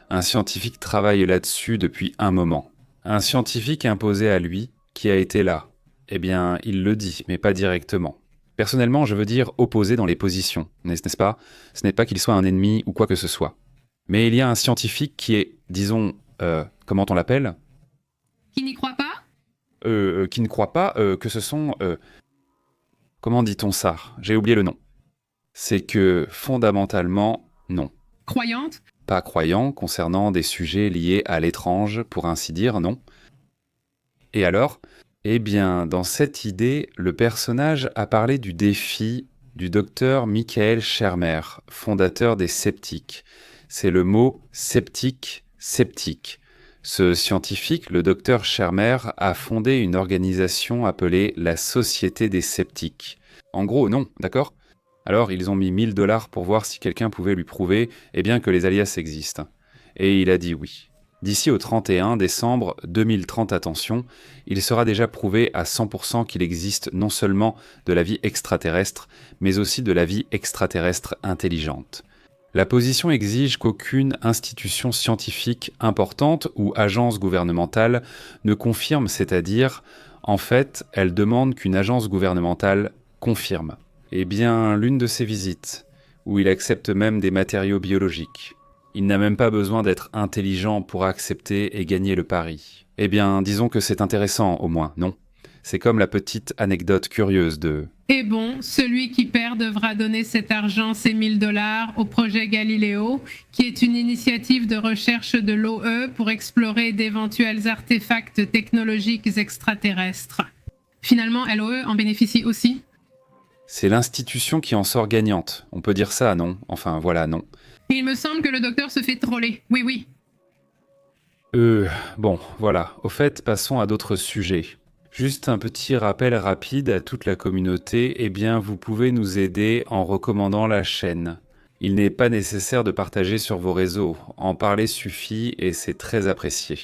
S1: Un scientifique travaille là-dessus depuis un moment. Un scientifique imposé à lui, qui a été là. Il le dit, mais pas directement. Personnellement, je veux dire opposé dans les positions, n'est-ce pas ? Ce n'est pas qu'il soit un ennemi ou quoi que ce soit. Mais il y a un scientifique qui est, disons, comment on l'appelle ?
S2: Qui n'y croit pas ?
S1: Qui ne croit pas que ce sont... comment dit-on ça ? J'ai oublié le nom. C'est que, fondamentalement, non.
S2: croyante.
S1: Pas croyant concernant des sujets liés à l'étrange, pour ainsi dire, non? Et alors? Eh bien, dans cette idée, le personnage a parlé du défi du docteur Michael Shermer, fondateur des sceptiques. C'est le mot sceptique. Ce scientifique, le docteur Shermer, a fondé une organisation appelée la Société des sceptiques. En gros, non, d'accord? Alors, ils ont mis $1000 pour voir si quelqu'un pouvait lui prouver que les alias existent. Et il a dit oui. D'ici au 31 décembre 2030, attention, il sera déjà prouvé à 100% qu'il existe non seulement de la vie extraterrestre, mais aussi de la vie extraterrestre intelligente. La position exige qu'aucune institution scientifique importante ou agence gouvernementale ne confirme, c'est-à-dire, en fait, elle demande qu'une agence gouvernementale confirme. Eh bien, l'une de ses visites, où il accepte même des matériaux biologiques. Il n'a même pas besoin d'être intelligent pour accepter et gagner le pari. Eh bien, disons que c'est intéressant, au moins, non? C'est comme la petite anecdote curieuse de...
S2: Et bon, celui qui perd devra donner cet argent, ces $1000, au projet Galileo, qui est une initiative de recherche de l'OE pour explorer d'éventuels artefacts technologiques extraterrestres. Finalement, l'OE en bénéficie aussi.
S1: C'est l'institution qui en sort gagnante. On peut dire ça, non? Enfin, voilà, non.
S2: Il me semble que le docteur se fait troller. Oui.
S1: Bon, voilà. Au fait, passons à d'autres sujets. Juste un petit rappel rapide à toute la communauté, vous pouvez nous aider en recommandant la chaîne. Il n'est pas nécessaire de partager sur vos réseaux, en parler suffit et c'est très apprécié.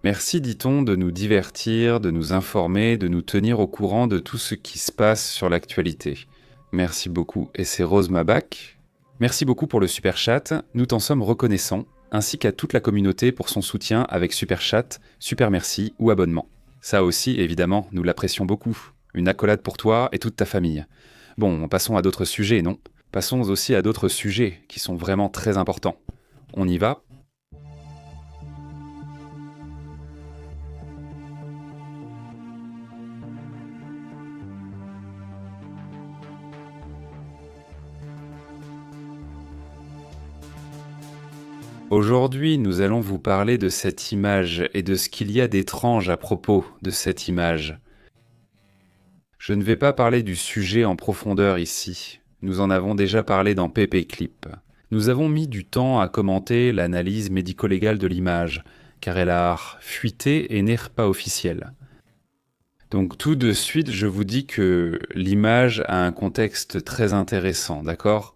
S1: Merci, dit-on, de nous divertir, de nous informer, de nous tenir au courant de tout ce qui se passe sur l'actualité. Merci beaucoup, et c'est Rose Mabac. Merci beaucoup pour le super chat, nous t'en sommes reconnaissants, ainsi qu'à toute la communauté pour son soutien avec super chat, super merci ou abonnement. Ça aussi, évidemment, nous l'apprécions beaucoup. Une accolade pour toi et toute ta famille. Bon, passons à d'autres sujets, non? Passons aussi à d'autres sujets qui sont vraiment très importants. On y va? Aujourd'hui, nous allons vous parler de cette image et de ce qu'il y a d'étrange à propos de cette image. Je ne vais pas parler du sujet en profondeur ici. Nous en avons déjà parlé dans PP Clip. Nous avons mis du temps à commenter l'analyse médico-légale de l'image, car elle a fuité et n'est pas officielle. Donc tout de suite, je vous dis que l'image a un contexte très intéressant, d'accord ?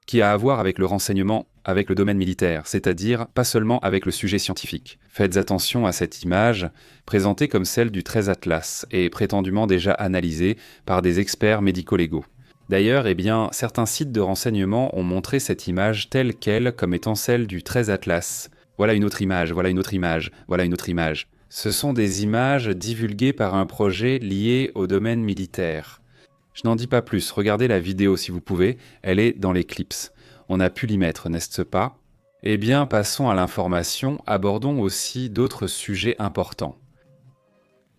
S1: Qui a à voir avec le renseignement, avec le domaine militaire, c'est-à-dire pas seulement avec le sujet scientifique. Faites attention à cette image, présentée comme celle du 13 Atlas, et prétendument déjà analysée par des experts médico-légaux. D'ailleurs, certains sites de renseignement ont montré cette image telle quelle comme étant celle du 13 Atlas. Voilà une autre image, voilà une autre image, voilà une autre image. Ce sont des images divulguées par un projet lié au domaine militaire. Je n'en dis pas plus, regardez la vidéo si vous pouvez, elle est dans les clips. On a pu l'y mettre, n'est-ce pas? Passons à l'information, abordons aussi d'autres sujets importants.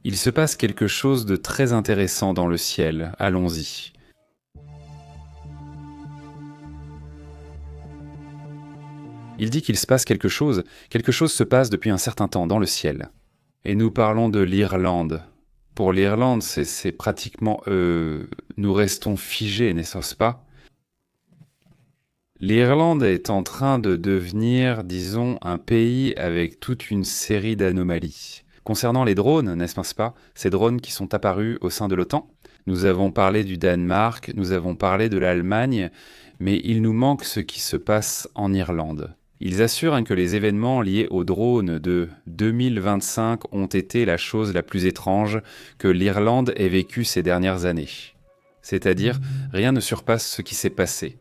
S1: Il se passe quelque chose de très intéressant dans le ciel, allons-y. Il dit qu'il se passe quelque chose se passe depuis un certain temps dans le ciel. Et nous parlons de l'Irlande. Pour l'Irlande, c'est pratiquement... nous restons figés, n'est-ce pas? L'Irlande est en train de devenir, disons, un pays avec toute une série d'anomalies. Concernant les drones, n'est-ce pas? Ces drones qui sont apparus au sein de l'OTAN. Nous avons parlé du Danemark, nous avons parlé de l'Allemagne, mais il nous manque ce qui se passe en Irlande. Ils assurent que les événements liés aux drones de 2025 ont été la chose la plus étrange que l'Irlande ait vécue ces dernières années. C'est-à-dire, rien ne surpasse ce qui s'est passé.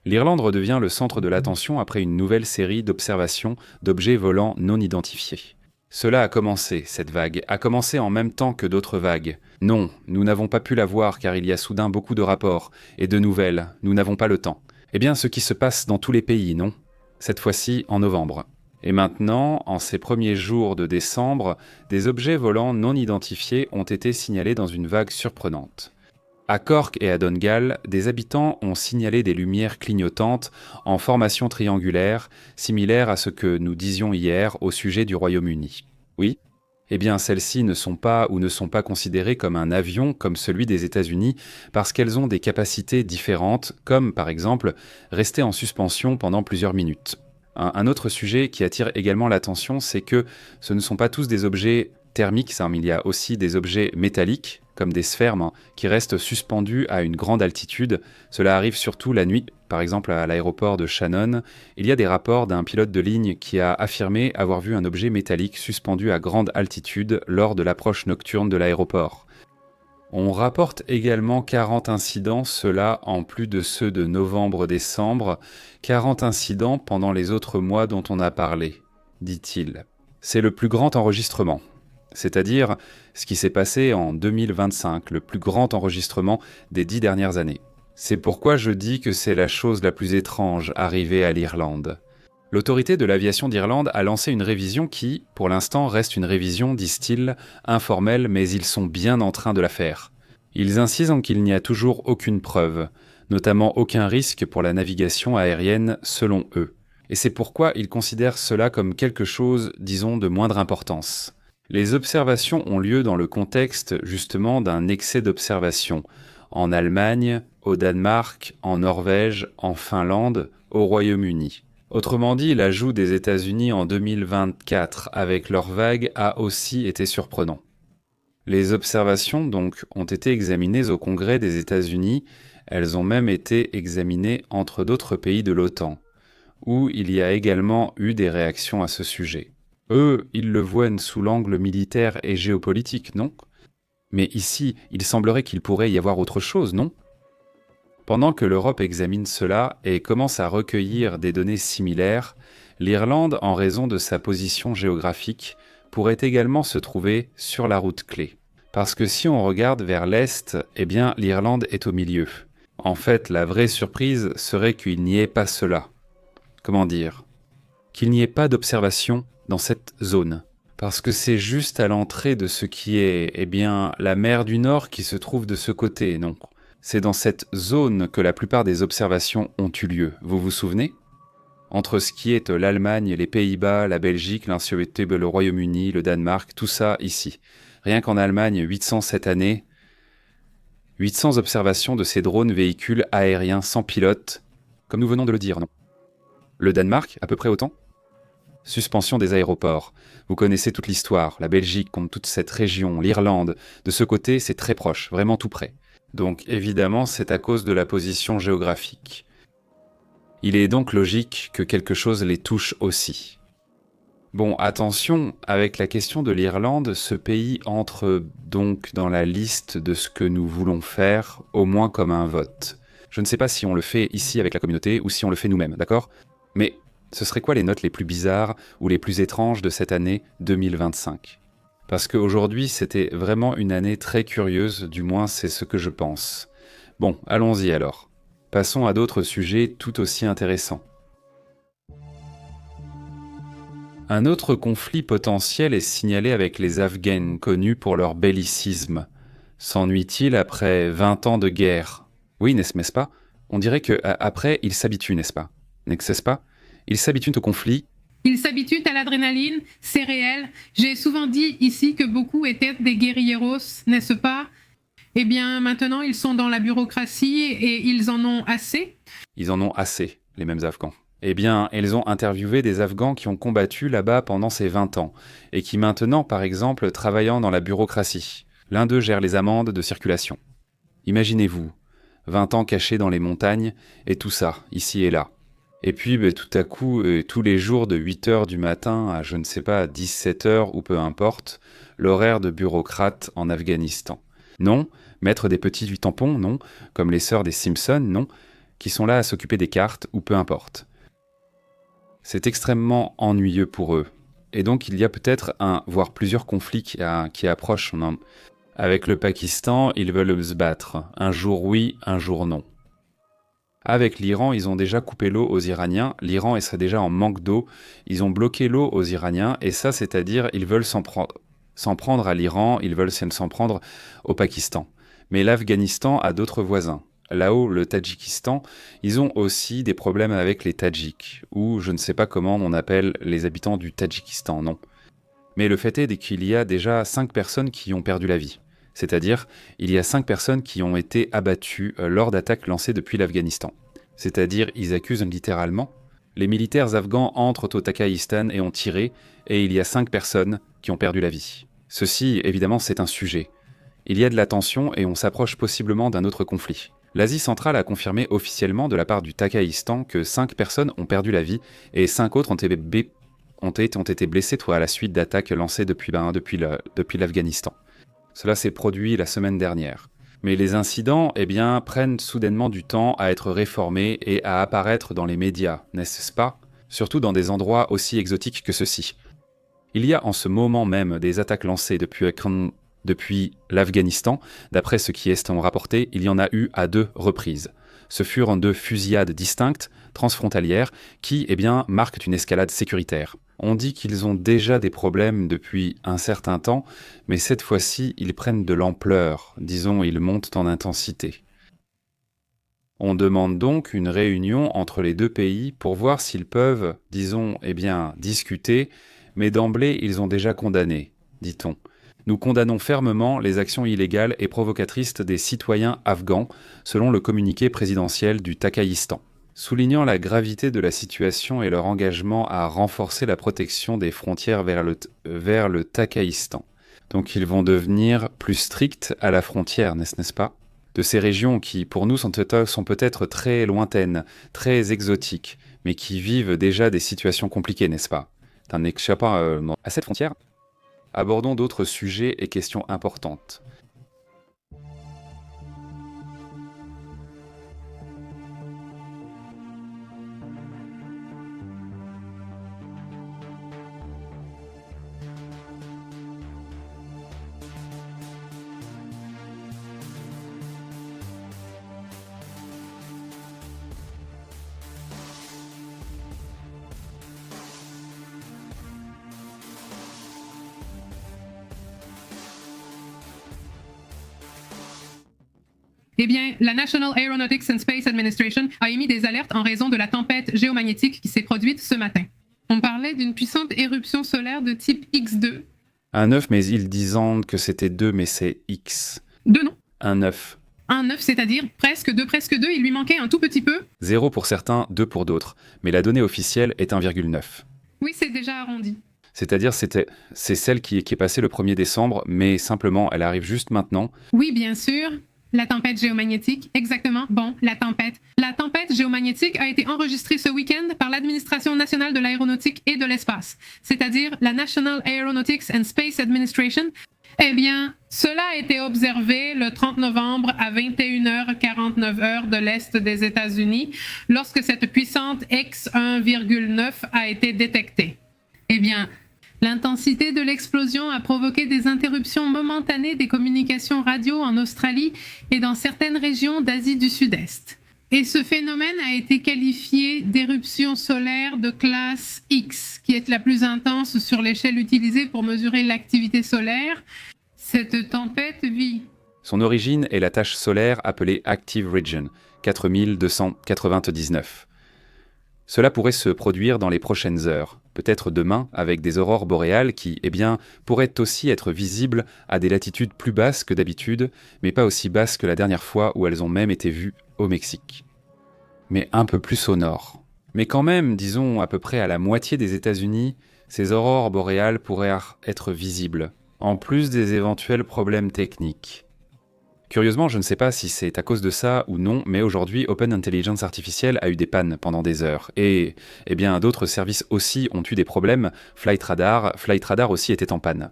S1: L'Irlande redevient le centre de l'attention après une nouvelle série d'observations d'objets volants non identifiés. Cela a commencé, cette vague, a commencé en même temps que d'autres vagues. Non, nous n'avons pas pu la voir car il y a soudain beaucoup de rapports et de nouvelles, nous n'avons pas le temps. Ce qui se passe dans tous les pays, non ? Cette fois-ci en novembre. Et maintenant, en ces premiers jours de décembre, des objets volants non identifiés ont été signalés dans une vague surprenante. À Cork et à Donegal, des habitants ont signalé des lumières clignotantes en formation triangulaire, similaires à ce que nous disions hier au sujet du Royaume-Uni. Oui, eh bien celles-ci ne sont pas ou ne sont pas considérées comme un avion comme celui des États-Unis parce qu'elles ont des capacités différentes, comme par exemple rester en suspension pendant plusieurs minutes. Un autre sujet qui attire également l'attention, c'est que ce ne sont pas tous des objets thermiques, mais il y a aussi des objets métalliques, comme des sphères, qui restent suspendus à une grande altitude. Cela arrive surtout la nuit, par exemple à l'aéroport de Shannon. Il y a des rapports d'un pilote de ligne qui a affirmé avoir vu un objet métallique suspendu à grande altitude lors de l'approche nocturne de l'aéroport. On rapporte également 40 incidents, cela en plus de ceux de novembre-décembre, 40 incidents pendant les autres mois dont on a parlé, dit-il. C'est le plus grand enregistrement, c'est-à-dire ce qui s'est passé en 2025, le plus grand enregistrement des 10 dernières années. C'est pourquoi je dis que c'est la chose la plus étrange arrivée à l'Irlande. L'autorité de l'aviation d'Irlande a lancé une révision qui, pour l'instant, reste une révision, disent-ils, informelle, mais ils sont bien en train de la faire. Ils insistent qu'il n'y a toujours aucune preuve, notamment aucun risque pour la navigation aérienne selon eux. Et c'est pourquoi ils considèrent cela comme quelque chose, disons, de moindre importance. Les observations ont lieu dans le contexte, justement, d'un excès d'observation. En Allemagne, au Danemark, en Norvège, en Finlande, au Royaume-Uni. Autrement dit, l'ajout des États-Unis en 2024 avec leur vague a aussi été surprenant. Les observations, donc, ont été examinées au Congrès des États-Unis, elles ont même été examinées entre d'autres pays de l'OTAN, où il y a également eu des réactions à ce sujet. Eux, ils le voient sous l'angle militaire et géopolitique, non ? Mais ici, il semblerait qu'il pourrait y avoir autre chose, non ? Pendant que l'Europe examine cela et commence à recueillir des données similaires, l'Irlande, en raison de sa position géographique, pourrait également se trouver sur la route clé. Parce que si on regarde vers l'Est, eh bien l'Irlande est au milieu. En fait, la vraie surprise serait qu'il n'y ait pas cela. Comment dire ? Qu'il n'y ait pas d'observation dans cette zone. Parce que c'est juste à l'entrée de ce qui est, eh bien, la mer du Nord qui se trouve de ce côté, non ? C'est dans cette zone que la plupart des observations ont eu lieu, vous vous souvenez ? Entre ce qui est l'Allemagne, les Pays-Bas, la Belgique, le Royaume-Uni, le Danemark, tout ça ici. Rien qu'en Allemagne, 800 cette année, 800 observations de ces drones véhicules aériens sans pilote, comme nous venons de le dire, non ? Le Danemark, à peu près autant ? Suspension des aéroports. Vous connaissez toute l'histoire, la Belgique contre toute cette région, l'Irlande. De ce côté, c'est très proche, vraiment tout près. Donc évidemment, c'est à cause de la position géographique. Il est donc logique que quelque chose les touche aussi. Bon, attention, avec la question de l'Irlande, ce pays entre donc dans la liste de ce que nous voulons faire, au moins comme un vote. Je ne sais pas si on le fait ici avec la communauté ou si on le fait nous-mêmes, d'accord ? Mais ce serait quoi les notes les plus bizarres ou les plus étranges de cette année 2025 ? Parce qu'aujourd'hui, c'était vraiment une année très curieuse, du moins c'est ce que je pense. Bon, allons-y alors. Passons à d'autres sujets tout aussi intéressants. Un autre conflit potentiel est signalé avec les Afghans, connus pour leur bellicisme. S'ennuient-ils après 20 ans de guerre ? Oui, n'est-ce pas ? On dirait qu'après, ils s'habituent, n'est-ce pas ? N'est-ce pas ? Ils s'habituent au conflit.
S2: Ils s'habituent à l'adrénaline, c'est réel. J'ai souvent dit ici que beaucoup étaient des guerrilleros, n'est-ce pas ? Eh bien, maintenant, ils sont dans la bureaucratie et ils en ont assez.
S1: Ils en ont assez, les mêmes Afghans. Eh bien, ils ont interviewé des Afghans qui ont combattu là-bas pendant ces 20 ans et qui maintenant, par exemple, travaillant dans la bureaucratie. L'un d'eux gère les amendes de circulation. Imaginez-vous, 20 ans cachés dans les montagnes et tout ça, ici et là. Et puis, tout à coup, tous les jours de 8h du matin à, je ne sais pas, 17h ou peu importe, l'horaire de bureaucrate en Afghanistan. Non, mettre des petits tampons, non, comme les sœurs des Simpsons, non, qui sont là à s'occuper des cartes ou peu importe. C'est extrêmement ennuyeux pour eux. Et donc, il y a peut-être voire plusieurs conflits qui approchent. Avec le Pakistan, ils veulent se battre. Un jour oui, un jour non. Avec l'Iran, ils ont déjà coupé l'eau aux Iraniens. L'Iran serait déjà en manque d'eau. Ils ont bloqué l'eau aux Iraniens. Et ça, c'est-à-dire, ils veulent s'en prendre à l'Iran, ils veulent s'en prendre au Pakistan. Mais l'Afghanistan a d'autres voisins. Là-haut, le Tadjikistan, ils ont aussi des problèmes avec les Tadjiks, ou je ne sais pas comment on appelle les habitants du Tadjikistan, non. Mais le fait est qu'il y a déjà 5 personnes qui ont perdu la vie. C'est-à-dire, il y a 5 personnes qui ont été abattues lors d'attaques lancées depuis l'Afghanistan. C'est-à-dire, ils accusent littéralement. Les militaires afghans entrent au Takhaïstan et ont tiré, et il y a 5 personnes qui ont perdu la vie. Ceci, évidemment, c'est un sujet. Il y a de la tension et on s'approche possiblement d'un autre conflit. L'Asie centrale a confirmé officiellement de la part du Takhaïstan que 5 personnes ont perdu la vie et 5 autres ont été blessées à la suite d'attaques lancées depuis l'Afghanistan. Cela s'est produit la semaine dernière. Mais les incidents, prennent soudainement du temps à être réformés et à apparaître dans les médias, n'est-ce pas ? Surtout dans des endroits aussi exotiques que ceux-ci. Il y a en ce moment même des attaques lancées depuis l'Afghanistan. D'après ce qui est rapporté, il y en a eu à 2 reprises. Ce furent 2 fusillades distinctes, transfrontalières, qui, marquent une escalade sécuritaire. On dit qu'ils ont déjà des problèmes depuis un certain temps, mais cette fois-ci, ils prennent de l'ampleur, disons, ils montent en intensité. On demande donc une réunion entre les 2 pays pour voir s'ils peuvent, discuter, mais d'emblée, ils ont déjà condamné, dit-on. Nous condamnons fermement les actions illégales et provocatrices des citoyens afghans, selon le communiqué présidentiel du Takhaïstan. Soulignant la gravité de la situation et leur engagement à renforcer la protection des frontières vers le Takhaïstan. Donc ils vont devenir plus stricts à la frontière, n'est-ce pas ? De ces régions qui, pour nous, sont peut-être très lointaines, très exotiques, mais qui vivent déjà des situations compliquées, n'est-ce pas ? À cette frontière, abordons d'autres sujets et questions importantes.
S2: La National Aeronautics and Space Administration a émis des alertes en raison de la tempête géomagnétique qui s'est produite ce matin. On parlait d'une puissante éruption solaire de type X2.
S1: Un œuf, mais ils disent que c'était 2, mais c'est X.
S2: 2, non ?
S1: Un œuf.
S2: Un œuf, c'est-à-dire presque 2, il lui manquait un tout petit peu.
S1: 0 pour certains, 2 pour d'autres. Mais la donnée officielle est 1,9.
S2: Oui, c'est déjà arrondi.
S1: C'est-à-dire c'est celle qui est passée le 1er décembre, mais simplement, elle arrive juste maintenant.
S2: Oui, bien sûr. La tempête géomagnétique, exactement. Bon, la tempête. La tempête géomagnétique a été enregistrée ce week-end par l'Administration nationale de l'aéronautique et de l'espace, c'est-à-dire la National Aeronautics and Space Administration. Cela a été observé le 30 novembre à 21h49 de l'Est des États-Unis, lorsque cette puissante X1,9 a été détectée. L'intensité de l'explosion a provoqué des interruptions momentanées des communications radio en Australie et dans certaines régions d'Asie du Sud-Est. Et ce phénomène a été qualifié d'éruption solaire de classe X, qui est la plus intense sur l'échelle utilisée pour mesurer l'activité solaire. Cette tempête vit.
S1: Son origine est la tache solaire appelée Active Region, 4299. Cela pourrait se produire dans les prochaines heures, peut-être demain, avec des aurores boréales qui, pourraient aussi être visibles à des latitudes plus basses que d'habitude, mais pas aussi basses que la dernière fois où elles ont même été vues au Mexique. Mais un peu plus au nord. Mais quand même, disons à peu près à la moitié des États-Unis, ces aurores boréales pourraient être visibles, en plus des éventuels problèmes techniques. Curieusement, je ne sais pas si c'est à cause de ça ou non, mais aujourd'hui, Open Intelligence Artificial a eu des pannes pendant des heures. Et, d'autres services aussi ont eu des problèmes. Flight Radar aussi était en panne.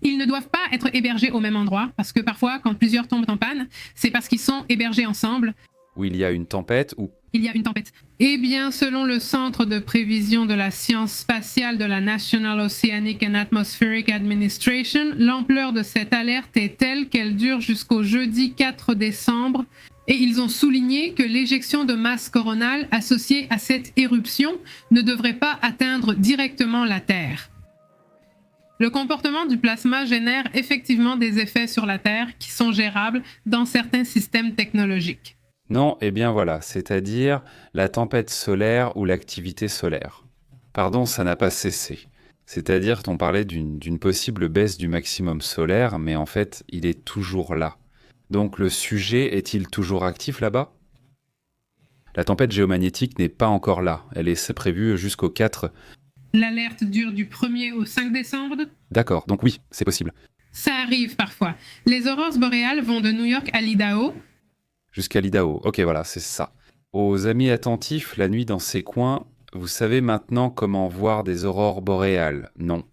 S2: Ils ne doivent pas être hébergés au même endroit, parce que parfois, quand plusieurs tombent en panne, c'est parce qu'ils sont hébergés ensemble.
S1: Où il y a une tempête ou...
S2: Il y a une tempête. Selon le Centre de prévision de la science spatiale de la National Oceanic and Atmospheric Administration, l'ampleur de cette alerte est telle qu'elle dure jusqu'au jeudi 4 décembre. Et ils ont souligné que l'éjection de masse coronale associée à cette éruption ne devrait pas atteindre directement la Terre. Le comportement du plasma génère effectivement des effets sur la Terre qui sont gérables dans certains systèmes technologiques.
S1: Non, eh bien voilà, c'est-à-dire la tempête solaire ou l'activité solaire. Pardon, ça n'a pas cessé. C'est-à-dire qu'on parlait d'une possible baisse du maximum solaire, mais en fait, il est toujours là. Donc le sujet est-il toujours actif là-bas? La tempête géomagnétique n'est pas encore là. Elle est prévue jusqu'au 4.
S2: L'alerte dure du 1er au 5 décembre.
S1: D'accord, donc oui, c'est possible.
S2: Ça arrive parfois. Les aurores boréales vont de New York à l'Idaho.
S1: Jusqu'à l'Idaho. Ok, voilà, c'est ça. Aux amis attentifs, la nuit dans ces coins, vous savez maintenant comment voir des aurores boréales, non?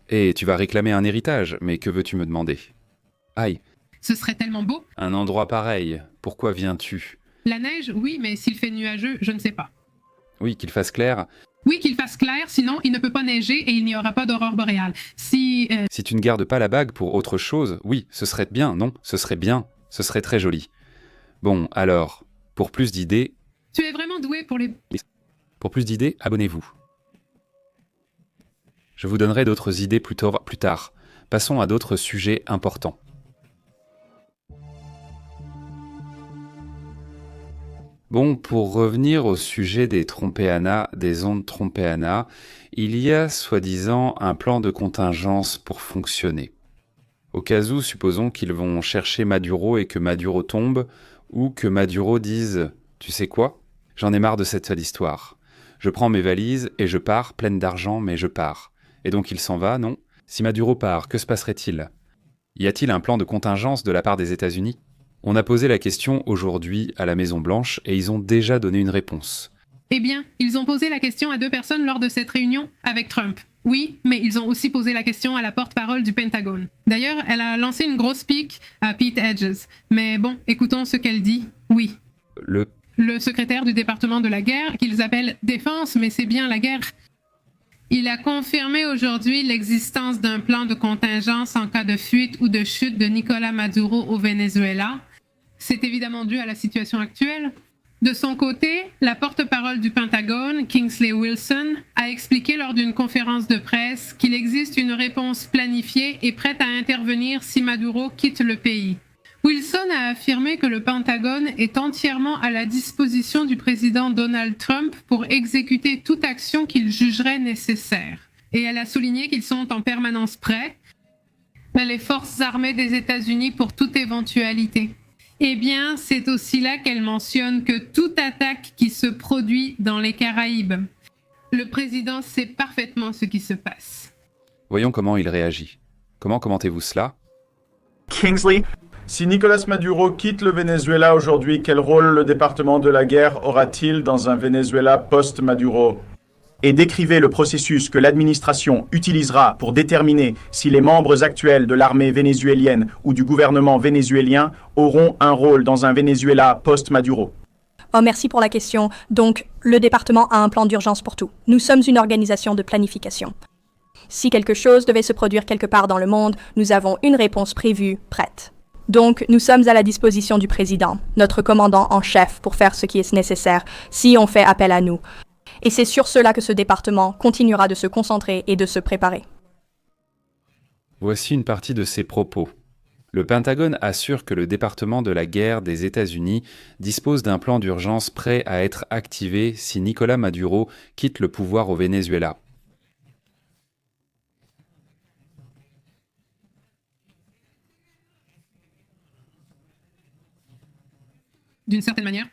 S1: Et tu vas réclamer un héritage, mais que veux-tu me demander? Aïe,
S2: Ce serait tellement beau.
S1: un endroit pareil, pourquoi viens-tu?
S2: La neige, oui, mais s'il fait nuageux, je ne sais pas.
S1: Oui, qu'il fasse clair.
S2: Oui, qu'il fasse clair, sinon il ne peut pas neiger et il n'y aura pas d'aurore boréale. Si
S1: Si tu ne gardes pas la bague pour autre chose, oui, ce serait bien, non? Ce serait bien, ce serait très joli. Bon, alors, pour plus d'idées,
S2: tu es vraiment doué pour les...
S1: abonnez-vous. Je vous donnerai d'autres idées plus tard. Passons à d'autres sujets importants. Bon, pour revenir au sujet des trompéanas, des ondes trompéanas, il y a soi-disant un plan de contingence pour fonctionner. Au cas où, supposons qu'ils vont chercher Maduro et que Maduro tombe, ou que Maduro dise « Tu sais quoi? J'en ai marre de cette sale histoire. Je prends mes valises et je pars, pleine d'argent, mais je pars. » Et donc il s'en va, non? Si Maduro part, que se passerait-il? Y a-t-il un plan de contingence de la part des États-Unis? On a posé la question aujourd'hui à la Maison-Blanche et ils ont déjà donné une réponse.
S2: Eh bien, ils ont posé la question à 2 personnes lors de cette réunion avec Trump. Oui, mais ils ont aussi posé la question à la porte-parole du Pentagone. D'ailleurs, elle a lancé une grosse pique à Pete Hedges. Mais bon, écoutons ce qu'elle dit. Oui. Le secrétaire du département de la guerre, qu'ils appellent défense, mais c'est bien la guerre. Il a confirmé aujourd'hui l'existence d'un plan de contingence en cas de fuite ou de chute de Nicolás Maduro au Venezuela. C'est évidemment dû à la situation actuelle. De son côté, la porte-parole du Pentagone, Kingsley Wilson, a expliqué lors d'une conférence de presse qu'il existe une réponse planifiée et prête à intervenir si Maduro quitte le pays. Wilson a affirmé que le Pentagone est entièrement à la disposition du président Donald Trump pour exécuter toute action qu'il jugerait nécessaire. Et elle a souligné qu'ils sont en permanence prêts, les forces armées des États-Unis pour toute éventualité. Eh bien, c'est aussi là qu'elle mentionne que toute attaque qui se produit dans les Caraïbes, le président sait parfaitement ce qui se passe.
S1: Voyons comment il réagit. Comment commentez-vous cela?
S5: Kingsley,
S6: Si Nicolás Maduro quitte le Venezuela aujourd'hui, quel rôle le département de la guerre aura-t-il dans un Venezuela post-Maduro?
S5: et décrivez le processus que l'administration utilisera pour déterminer si les membres actuels de l'armée vénézuélienne ou du gouvernement vénézuélien auront un rôle dans un Venezuela post-Maduro.
S7: Oh, merci pour la question. Donc, le département a un plan d'urgence pour tout. Nous sommes une organisation de planification. Si quelque chose devait se produire quelque part dans le monde, nous avons une réponse prévue, prête. Donc, nous sommes à la disposition du président, notre commandant en chef, pour faire ce qui est nécessaire, si on fait appel à nous. Et c'est sur cela que ce département continuera de se concentrer et de se préparer.
S1: Voici une partie de ses propos. Le Pentagone assure que le département de la guerre des États-Unis dispose d'un plan d'urgence prêt à être activé si Nicolás Maduro quitte le pouvoir au Venezuela.
S2: D'une certaine manière.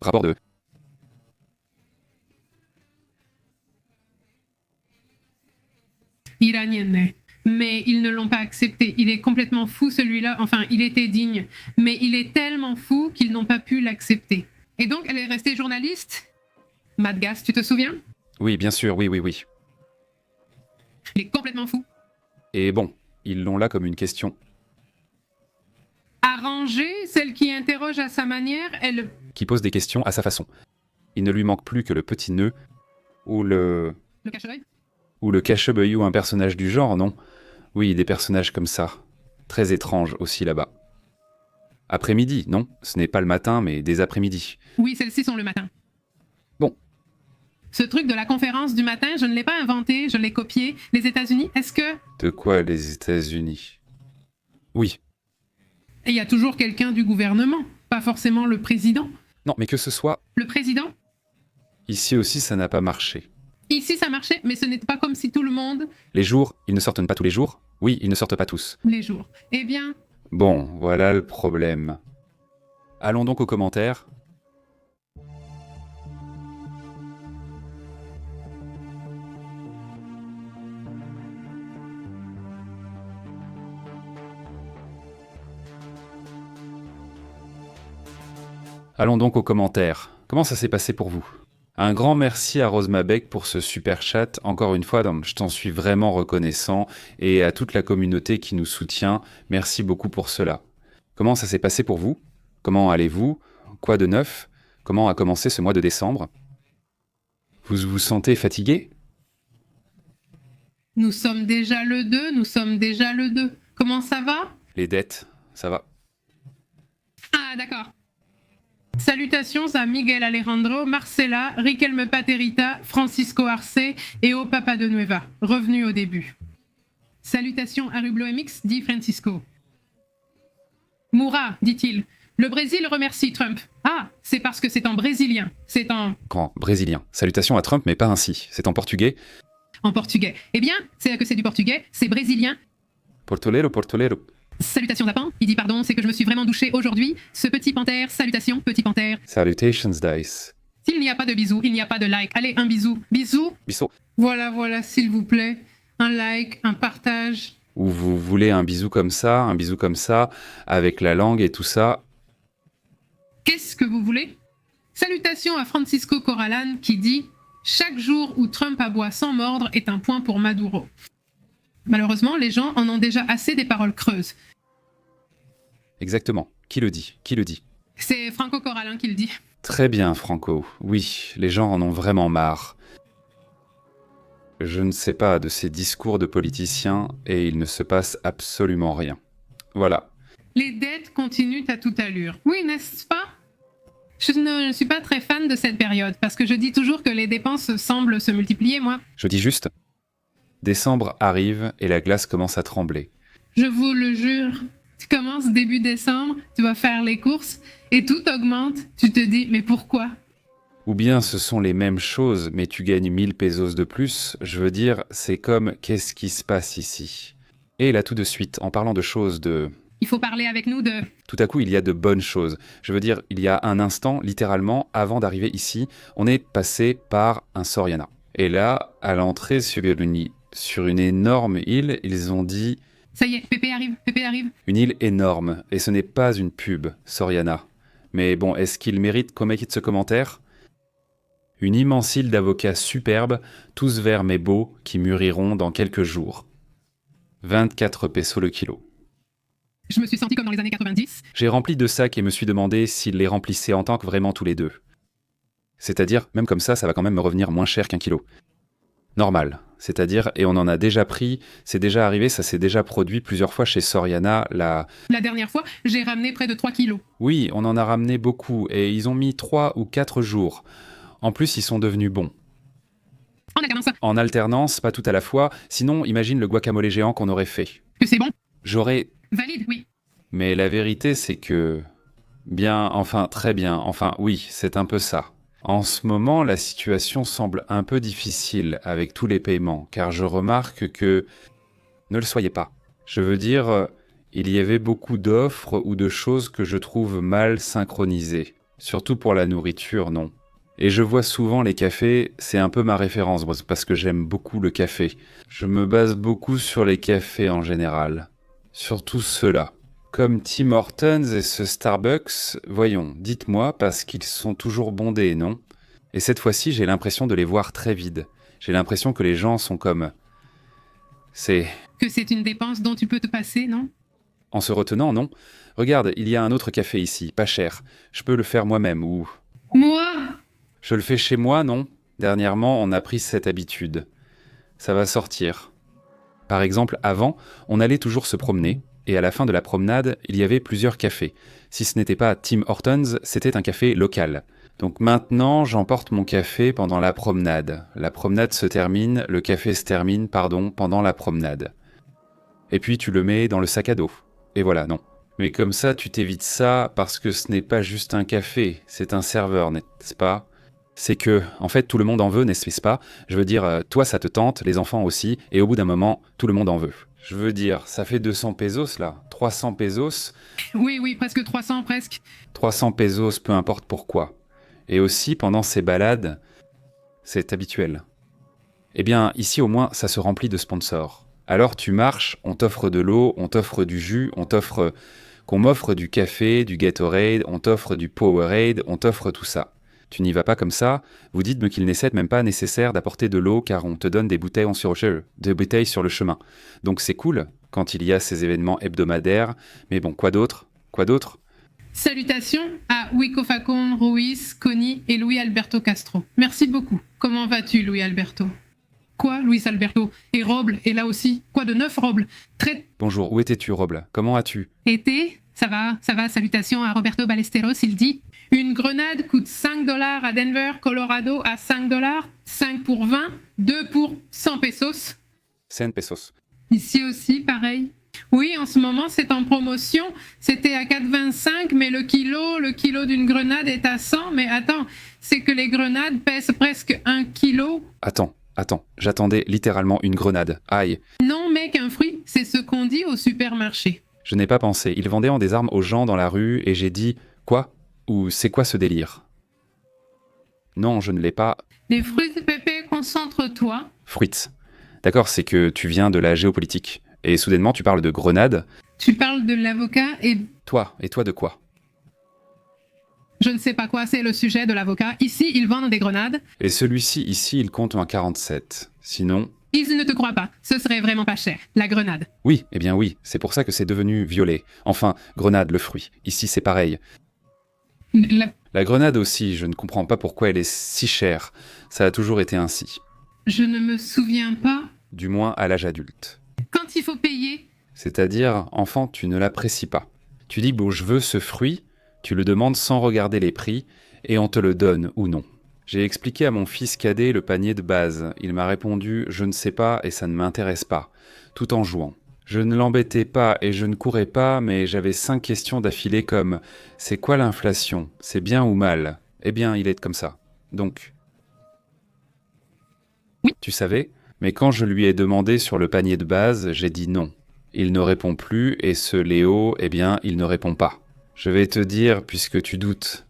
S1: Rapport de
S2: Iranienne. Mais ils ne l'ont pas accepté. Il est complètement fou celui-là. Enfin, il était digne. Mais il est tellement fou qu'ils n'ont pas pu l'accepter. Et donc, elle est restée journaliste. Madgas, tu te souviens?
S1: Oui, bien sûr, oui.
S2: Il est complètement fou.
S1: Et bon, ils l'ont là comme une question.
S2: Arrangée, celle qui interroge à sa manière, elle...
S1: Qui pose des questions à sa façon. Il ne lui manque plus que le petit nœud ou le
S2: Le cache-œil.
S1: cache-œil ou un personnage du genre, non? Oui, des personnages comme ça. Très étranges aussi là-bas. Après-midi, non, ce n'est pas le matin, mais des après-midi.
S2: Oui, celles-ci sont le matin.
S1: Bon.
S2: Ce truc de la conférence du matin, je ne l'ai pas inventé, je l'ai copié. Les États-Unis, est-ce que...
S1: De quoi les États-Unis? Oui.
S2: Et il y a toujours quelqu'un du gouvernement, pas forcément le président.
S1: Non, mais que ce soit,
S2: Le président?
S1: ici aussi ça n'a pas marché.
S2: Ici, ça marchait, mais ce n'était pas comme si tout le monde...
S1: Les jours, ils ne sortent pas tous les jours? Oui, ils ne sortent pas tous.
S2: Les jours. Eh bien,
S1: Bon, voilà le problème. Allons donc aux commentaires. Allons donc aux commentaires. Comment ça s'est passé pour vous? Un grand merci à Rose Mabec pour ce super chat. Encore une fois, je t'en suis vraiment reconnaissant. Et à toute la communauté qui nous soutient, merci beaucoup pour cela. Comment ça s'est passé pour vous? Comment allez-vous? Quoi de neuf? Comment a commencé ce mois de décembre? Vous vous sentez fatigué?
S2: nous sommes déjà le 2, nous sommes déjà le 2. Comment ça va?
S1: Les dettes, ça va?
S2: Ah, d'accord. Salutations à Miguel Alejandro, Marcela, Riquelme Paterita, Francisco Arce et au Papa de Nueva, revenu au début. Salutations à Rublo MX, dit Francisco. Moura, dit-il, le Brésil remercie Trump. Ah, c'est parce que c'est en brésilien. C'est en
S1: Brésilien. Salutations à Trump, mais pas ainsi. C'est en portugais.
S2: portugais. Eh bien, c'est que c'est du portugais, c'est brésilien.
S1: Portolero, portolero.
S2: Salutations d'Apin, il dit pardon, c'est que je me suis vraiment douché aujourd'hui. Ce petit panthère, salutations, petit panthère.
S1: Salutations, Dice.
S2: S'il n'y a pas de bisous, il n'y a pas de like. Allez, un bisou. Bisous.
S1: Bisous.
S2: Voilà, s'il vous plaît. Un like, un partage.
S1: Ou vous voulez un bisou comme ça, avec la langue et tout ça.
S2: Qu'est-ce que vous voulez? Salutations à Francisco Corralan qui dit « Chaque jour où Trump aboie sans mordre est un point pour Maduro ». Malheureusement, les gens en ont déjà assez des paroles creuses.
S1: Exactement. Qui le dit?
S2: C'est Franco Corralan qui le dit.
S1: Très bien, Franco. Oui, les gens en ont vraiment marre. Je ne sais pas de ces discours de politiciens et il ne se passe absolument rien. Voilà.
S2: Les dettes continuent à toute allure. Oui, n'est-ce pas? Je ne suis pas très fan de cette période parce que je dis toujours que les dépenses semblent se multiplier, moi.
S1: Je dis juste, décembre arrive et la glace commence à trembler.
S2: Je vous le jure. Tu commences début décembre, tu vas faire les courses et tout augmente. Tu te dis, mais pourquoi?
S1: Ou bien ce sont les mêmes choses, mais tu gagnes 1000 pesos de plus. Je veux dire, c'est comme qu'est-ce qui se passe ici? Et là tout de suite, en parlant de choses de...
S2: Il faut parler avec nous de...
S1: Tout à coup, il y a de bonnes choses. Je veux dire, il y a un instant, littéralement, avant d'arriver ici, on est passé par un Soriana. Et là, à l'entrée sur une énorme île, ils ont dit...
S2: Ça y est, Pépé arrive.
S1: Une île énorme, et ce n'est pas une pub, Soriana. Mais bon, est-ce qu'il mérite qu'on mette ce commentaire? Une immense île d'avocats superbes, tous verts mais beaux, qui mûriront dans quelques jours. 24 pesos le kilo.
S2: Je me suis senti comme dans les années 90.
S1: J'ai rempli 2 sacs et me suis demandé s'ils les remplissaient en tant que vraiment tous les deux. C'est-à-dire, même comme ça va quand même me revenir moins cher qu'un kilo. Normal. C'est-à-dire, et on en a déjà pris, c'est déjà arrivé, ça s'est déjà produit plusieurs fois chez Soriana,
S2: La dernière fois, j'ai ramené près de 3 kilos.
S1: Oui, on en a ramené beaucoup, et ils ont mis 3 ou 4 jours. En plus, ils sont devenus bons.
S2: En alternance.
S1: En alternance, pas tout à la fois, sinon imagine le guacamole géant qu'on aurait fait.
S2: Que c'est bon?
S1: J'aurais...
S2: Valide, oui.
S1: Mais la vérité, c'est que... très bien, oui, c'est un peu ça. En ce moment, la situation semble un peu difficile avec tous les paiements, car je remarque que... Ne le soyez pas. Je veux dire, il y avait beaucoup d'offres ou de choses que je trouve mal synchronisées. Surtout pour la nourriture, non. Et je vois souvent les cafés, c'est un peu ma référence, parce que j'aime beaucoup le café. Je me base beaucoup sur les cafés en général. Surtout ceux-là. Comme Tim Hortons et ce Starbucks, voyons, dites-moi, parce qu'ils sont toujours bondés, non? Et cette fois-ci, j'ai l'impression de les voir très vides. J'ai l'impression que les gens sont comme...
S2: Que c'est une dépense dont tu peux te passer, non?
S1: En se retenant, non? Regarde, il y a un autre café ici, pas cher. Je peux le faire moi-même, ou...
S2: Moi?
S1: Je le fais chez moi, non? Dernièrement, on a pris cette habitude. Ça va sortir. Par exemple, avant, on allait toujours se promener, et à la fin de la promenade, il y avait plusieurs cafés. Si ce n'était pas Tim Hortons, c'était un café local. Donc maintenant, j'emporte mon café pendant la promenade. La promenade se termine, le café se termine, pendant la promenade. Et puis tu le mets dans le sac à dos. Et voilà, non. Mais comme ça, tu t'évites ça parce que ce n'est pas juste un café, c'est un serveur, n'est-ce pas ? C'est que, en fait, tout le monde en veut, n'est-ce pas ? Je veux dire, toi ça te tente, les enfants aussi, et au bout d'un moment, tout le monde en veut. Je veux dire, ça fait 200 pesos là, 300 pesos.
S2: Oui, presque 300, presque.
S1: 300 pesos, peu importe pourquoi. Et aussi, pendant ces balades, c'est habituel. Eh bien, ici au moins, ça se remplit de sponsors. Alors tu marches, on t'offre de l'eau, on t'offre du jus, qu'on m'offre du café, du Gatorade, on t'offre du Powerade, on t'offre tout ça. Tu n'y vas pas comme ça, vous dites-me qu'il n'est même pas nécessaire d'apporter de l'eau car on te donne des bouteilles sur le chemin. Donc c'est cool quand il y a ces événements hebdomadaires, mais bon, quoi d'autre ?
S2: Salutations à Wico Facon, Ruiz, Connie et Luis Alberto Castro. Merci beaucoup. Comment vas-tu, Luis Alberto ? Quoi, Luis Alberto ? Et Roble est là aussi. Quoi de neuf, Roble ?
S1: Bonjour, où étais-tu, Roble ? Comment as-tu ?
S2: Été ? Ça va. Salutations à Roberto Ballesteros, il dit. Une grenade coûte $5 à Denver, Colorado à $5, 5 pour 20, 2 pour 100 pesos.
S1: 100 pesos.
S2: Ici aussi, pareil. Oui, en ce moment, c'est en promotion. C'était à 4,25, mais le kilo d'une grenade est à 100. Mais attends, c'est que les grenades pèsent presque 1 kilo.
S1: Attends, j'attendais littéralement une grenade. Aïe.
S2: Non, mec, un fruit, c'est ce qu'on dit au supermarché.
S1: Je n'ai pas pensé. Ils vendaient des armes aux gens dans la rue et j'ai dit « Quoi ? Ou c'est quoi ce délire ?» Non, je ne l'ai pas.
S2: Les fruits de pépé, concentre-toi.
S1: Fruits. D'accord, c'est que tu viens de la géopolitique. Et soudainement, tu parles de grenades.
S2: Tu parles de l'avocat et...
S1: Toi de quoi ?
S2: Je ne sais pas quoi, c'est le sujet de l'avocat. Ici, ils vendent des grenades.
S1: Et celui-ci, ici, il compte un 47. Sinon...
S2: Ils ne te croient pas. Ce serait vraiment pas cher. La grenade.
S1: Oui, eh bien oui. C'est pour ça que c'est devenu violet. Enfin, grenade, le fruit. Ici, c'est pareil. La grenade aussi, je ne comprends pas pourquoi elle est si chère. Ça a toujours été ainsi.
S2: Je ne me souviens pas.
S1: Du moins à l'âge adulte.
S2: Quand il faut payer.
S1: C'est-à-dire, enfant, tu ne l'apprécies pas. Tu dis, bon, je veux ce fruit, tu le demandes sans regarder les prix, et on te le donne ou non. J'ai expliqué à mon fils cadet le panier de base. Il m'a répondu « Je ne sais pas et ça ne m'intéresse pas », tout en jouant. Je ne l'embêtais pas et je ne courais pas, mais j'avais 5 questions d'affilée comme « C'est quoi l'inflation ? C'est bien ou mal ? » Eh bien, il est comme ça. Donc...
S2: Oui.
S1: Tu savais ? Mais quand je lui ai demandé sur le panier de base, j'ai dit non. Il ne répond plus et ce Léo, eh bien, il ne répond pas. Je vais te dire, puisque tu doutes.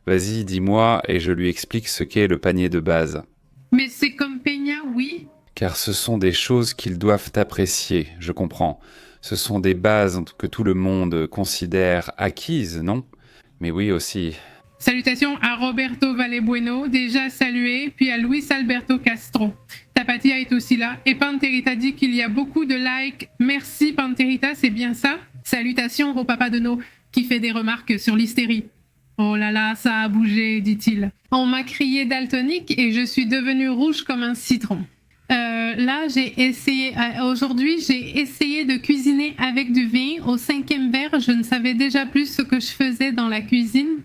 S1: Vas-y, dis-moi, et je lui explique ce qu'est le panier de base.
S2: Mais c'est comme Peña, oui.
S1: Car ce sont des choses qu'ils doivent apprécier, je comprends. Ce sont des bases que tout le monde considère acquises, non ? Mais oui aussi.
S2: Salutations à Roberto Vallebueno, déjà salué, puis à Luis Alberto Castro. Tapatia est aussi là, et Panterita dit qu'il y a beaucoup de likes. Merci Panterita, c'est bien ça ? Salutations au papa de No, qui fait des remarques sur l'hystérie. Oh là là, ça a bougé, dit-il. On m'a crié daltonique et je suis devenue rouge comme un citron. Aujourd'hui, j'ai essayé de cuisiner avec du vin. Au 5e verre, je ne savais déjà plus ce que je faisais dans la cuisine.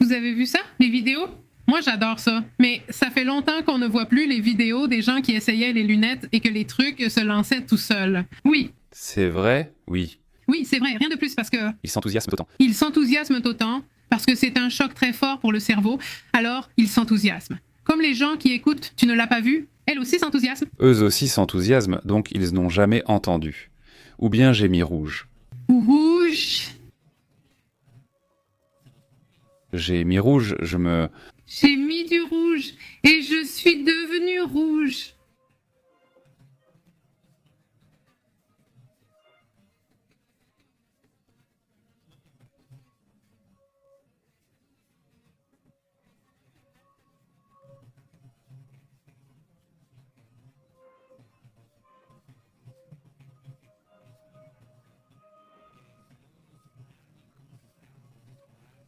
S2: Vous avez vu ça, les vidéos ? Moi, j'adore ça. Mais ça fait longtemps qu'on ne voit plus les vidéos des gens qui essayaient les lunettes et que les trucs se lançaient tout seuls. Oui.
S1: C'est vrai ? Oui.
S2: Oui, c'est vrai, rien de plus parce que...
S1: Ils s'enthousiasment autant.
S2: Ils s'enthousiasment autant parce que c'est un choc très fort pour le cerveau, alors ils s'enthousiasment. Comme les gens qui écoutent « Tu ne l'as pas vu », elles aussi s'enthousiasment.
S1: Eux aussi s'enthousiasment, donc ils n'ont jamais entendu. Ou bien j'ai mis rouge.
S2: Rouge.
S1: J'ai mis rouge,
S2: J'ai mis du rouge et je suis devenue rouge.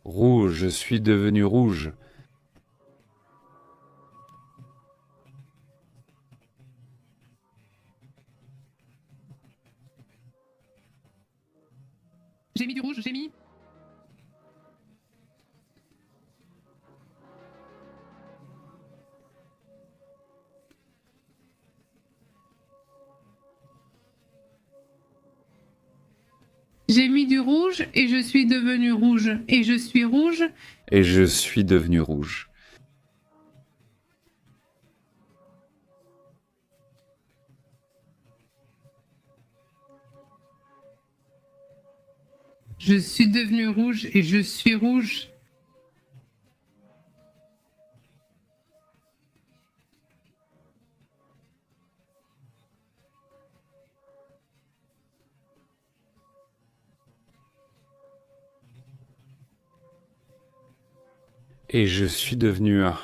S1: Rouge, je suis devenu rouge.
S2: J'ai mis du rouge, j'ai mis... J'ai mis du rouge et je suis devenu rouge. Et je suis rouge.
S1: Et je suis devenu rouge.
S2: Je suis devenu rouge et je suis rouge.
S1: Et je suis devenu un...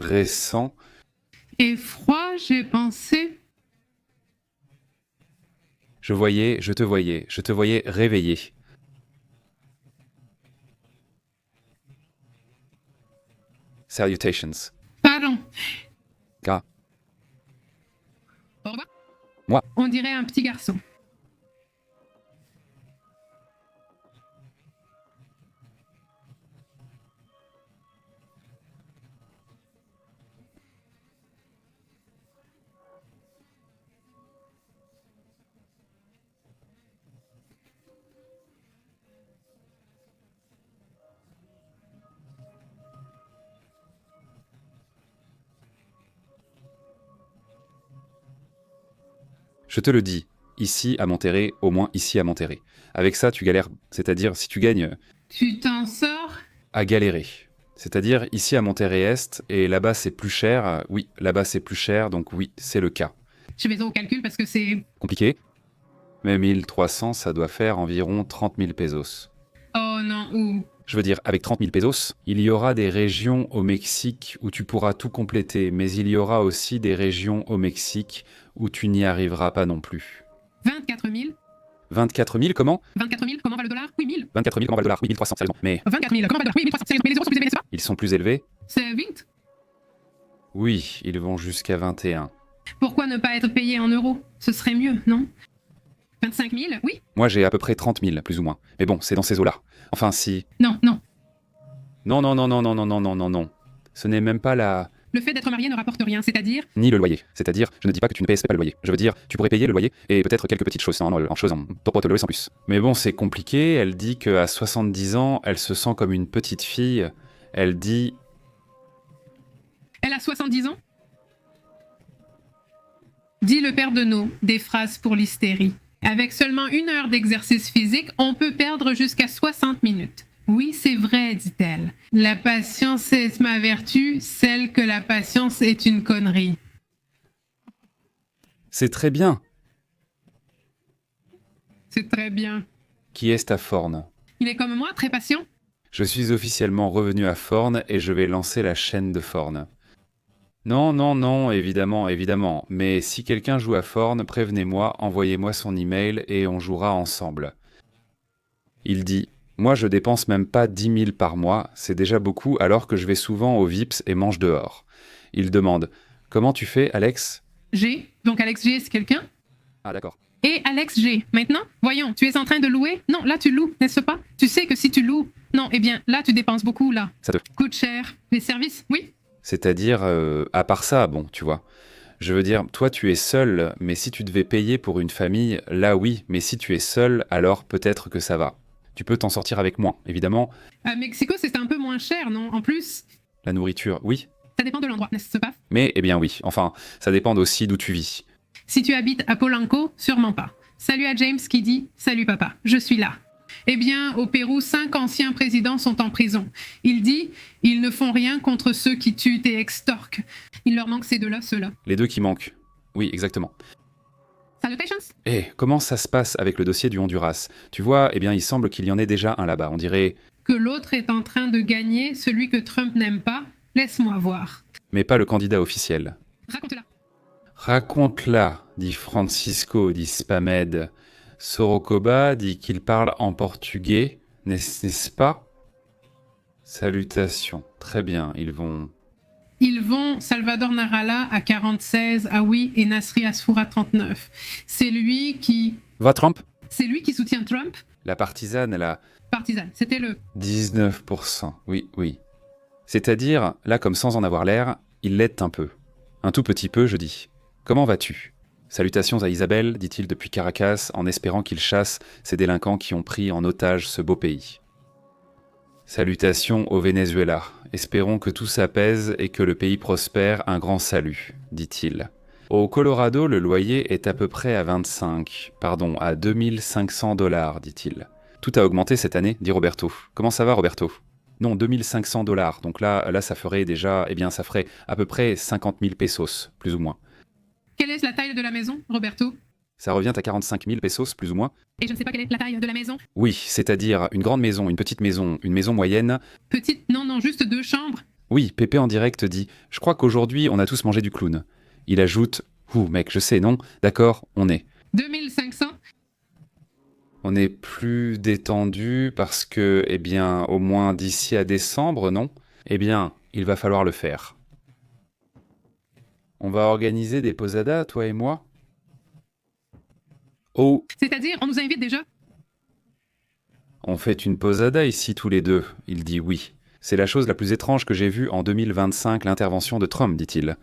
S1: récent.
S2: Et froid, j'ai pensé.
S1: Je te voyais réveillé. Salutations.
S2: Pardon.
S1: Gras.
S2: Au revoir.
S1: Moi.
S2: On dirait un petit garçon.
S1: Je te le dis, ici à Monterrey, au moins ici à Monterrey. Avec ça, tu galères, c'est-à-dire si tu gagnes,
S2: Tu t'en sors?
S1: à galérer. C'est-à-dire ici à Monterrey-Est, et là-bas c'est plus cher, oui, là-bas c'est plus cher, donc oui, c'est le cas.
S2: Je vais au calcul parce que c'est...
S1: Compliqué? Mais 1300, ça doit faire environ 30 000 pesos.
S2: Oh non, ou...
S1: Je veux dire, avec 30 000 pesos, il y aura des régions au Mexique où tu pourras tout compléter, mais il y aura aussi des régions au Mexique où tu n'y arriveras pas non plus.
S2: 24 000?
S1: 24 000, comment?
S2: 24 000, comment va le dollar? Oui, 1000.
S1: 24 000, comment va le dollar? Oui, 1300, sérieusement. Mais
S2: 24 000, comment va le dollar? Oui, 1300, sérieusement. Mais les euros sont plus élevés, n'est-ce pas?
S1: ils sont plus élevés?
S2: C'est vite.
S1: Oui, ils vont jusqu'à 21.
S2: Pourquoi ne pas être payé en euros? Ce serait mieux, non? 25 000, oui?
S1: Moi, j'ai à peu près 30 000, plus ou moins. Mais bon, c'est dans ces eaux-là. Enfin, si...
S2: Non, non.
S1: Non, non, non, non, non, non, non, non, non, non. Ce n'est même pas la...
S2: Le fait d'être marié ne rapporte rien, c'est-à-dire...
S1: Ni le loyer. C'est-à-dire, je ne dis pas que tu ne payes pas le loyer. Je veux dire, tu pourrais payer le loyer et peut-être quelques petites choses en choses en topo sans plus. Mais bon, c'est compliqué. Elle dit qu'à 70 ans, elle se sent comme une petite fille. Elle dit...
S2: Elle a 70 ans? Dit le père de nos, des phrases pour l'hystérie. Avec seulement 1 heure d'exercice physique, on peut perdre jusqu'à 60 minutes. Oui, c'est vrai, dit-elle. La patience est ma vertu, celle que la patience est une connerie.
S1: C'est très bien.
S2: C'est très bien.
S1: Qui est à Forne?
S2: Il est comme moi, très patient.
S1: Je suis officiellement revenu à Forne et je vais lancer la chaîne de Forne. Non, non, non, évidemment, évidemment. Mais si quelqu'un joue à Forne, prévenez-moi, envoyez-moi son email et on jouera ensemble. Il dit... Moi, je dépense même pas 10 000 par mois, c'est déjà beaucoup alors que je vais souvent au Vips et mange dehors. Il demande « Comment tu fais, Alex ?»
S2: G. Donc Alex G, c'est quelqu'un?
S1: Ah d'accord.
S2: Et Alex G. Maintenant, voyons, tu es en train de louer? Non, là tu loues, n'est-ce pas? Tu sais que si tu loues... Non, eh bien, là tu dépenses beaucoup, là.
S1: Ça te...
S2: Coûte cher. Les services, oui?
S1: C'est-à-dire, à part ça, bon, tu vois. Je veux dire, toi tu es seul, mais si tu devais payer pour une famille, là oui, mais si tu es seul, alors peut-être que ça va. Tu peux t'en sortir avec moins, évidemment.
S2: À Mexico, c'est un peu moins cher, non? En plus,
S1: La nourriture, oui.
S2: ça dépend de l'endroit, n'est-ce pas?
S1: Mais, eh bien oui, enfin, ça dépend aussi d'où tu vis.
S2: Si tu habites à Polanco, sûrement pas. Salut à James qui dit « Salut papa, je suis là ». Eh bien, au Pérou, 5 anciens présidents sont en prison. Il dit « Ils ne font rien contre ceux qui tuent et extorquent. Il leur manque ces deux-là, ceux-là.
S1: Les deux qui manquent. Oui, exactement.
S2: Salutations!
S1: Eh, comment ça se passe avec le dossier du Honduras? Tu vois, eh bien, il semble qu'il y en ait déjà un là-bas. On dirait...
S2: Que l'autre est en train de gagner, celui que Trump n'aime pas, laisse-moi voir.
S1: Mais pas le candidat officiel.
S2: Raconte-la.
S1: Raconte-la, dit Francisco, dit Spamed. Sorocoba dit qu'il parle en portugais, n'est-ce pas? Salutations. Très bien, ils vont...
S2: Ils vont Salvador Narala à 46, ah oui, et Nasri Asfour à 39. C'est lui qui soutient Trump.
S1: La partisane, elle a...
S2: Partisane, c'était le...
S1: 19%, oui. C'est-à-dire, là comme sans en avoir l'air, il l'aide un peu. Un tout petit peu, je dis. Comment vas-tu? Salutations à Isabelle, dit-il depuis Caracas, en espérant qu'il chasse ces délinquants qui ont pris en otage ce beau pays. Salutations au Venezuela. Espérons que tout s'apaise et que le pays prospère. Un grand salut, dit-il. Au Colorado, le loyer est à peu près à 2500 $, dit-il. Tout a augmenté cette année, dit Roberto. Comment ça va, Roberto? Non, 2500 $. Donc là, ça ferait déjà, ça ferait à peu près 50 000 pesos, plus ou moins.
S2: Quelle est la taille de la maison, Roberto?
S1: Ça revient à 45 000 pesos, plus ou moins.
S2: Et je ne sais pas quelle est la taille de la maison.
S1: Oui, c'est-à-dire une grande maison, une petite maison, une maison moyenne.
S2: Petite, non, juste 2 chambres.
S1: Oui, Pépé en direct dit « Je crois qu'aujourd'hui, on a tous mangé du clown ». Il ajoute « Ouh, mec, je sais, non? D'accord, on est. »
S2: 2500.
S1: On est plus détendu parce que, au moins d'ici à décembre, non? Il va falloir le faire. On va organiser des posadas, toi et moi? Oh!
S2: C'est-à-dire, on nous invite déjà?
S1: On fait une posada ici tous les deux, il dit oui. C'est la chose la plus étrange que j'ai vue en 2025, l'intervention de Trump, dit-il.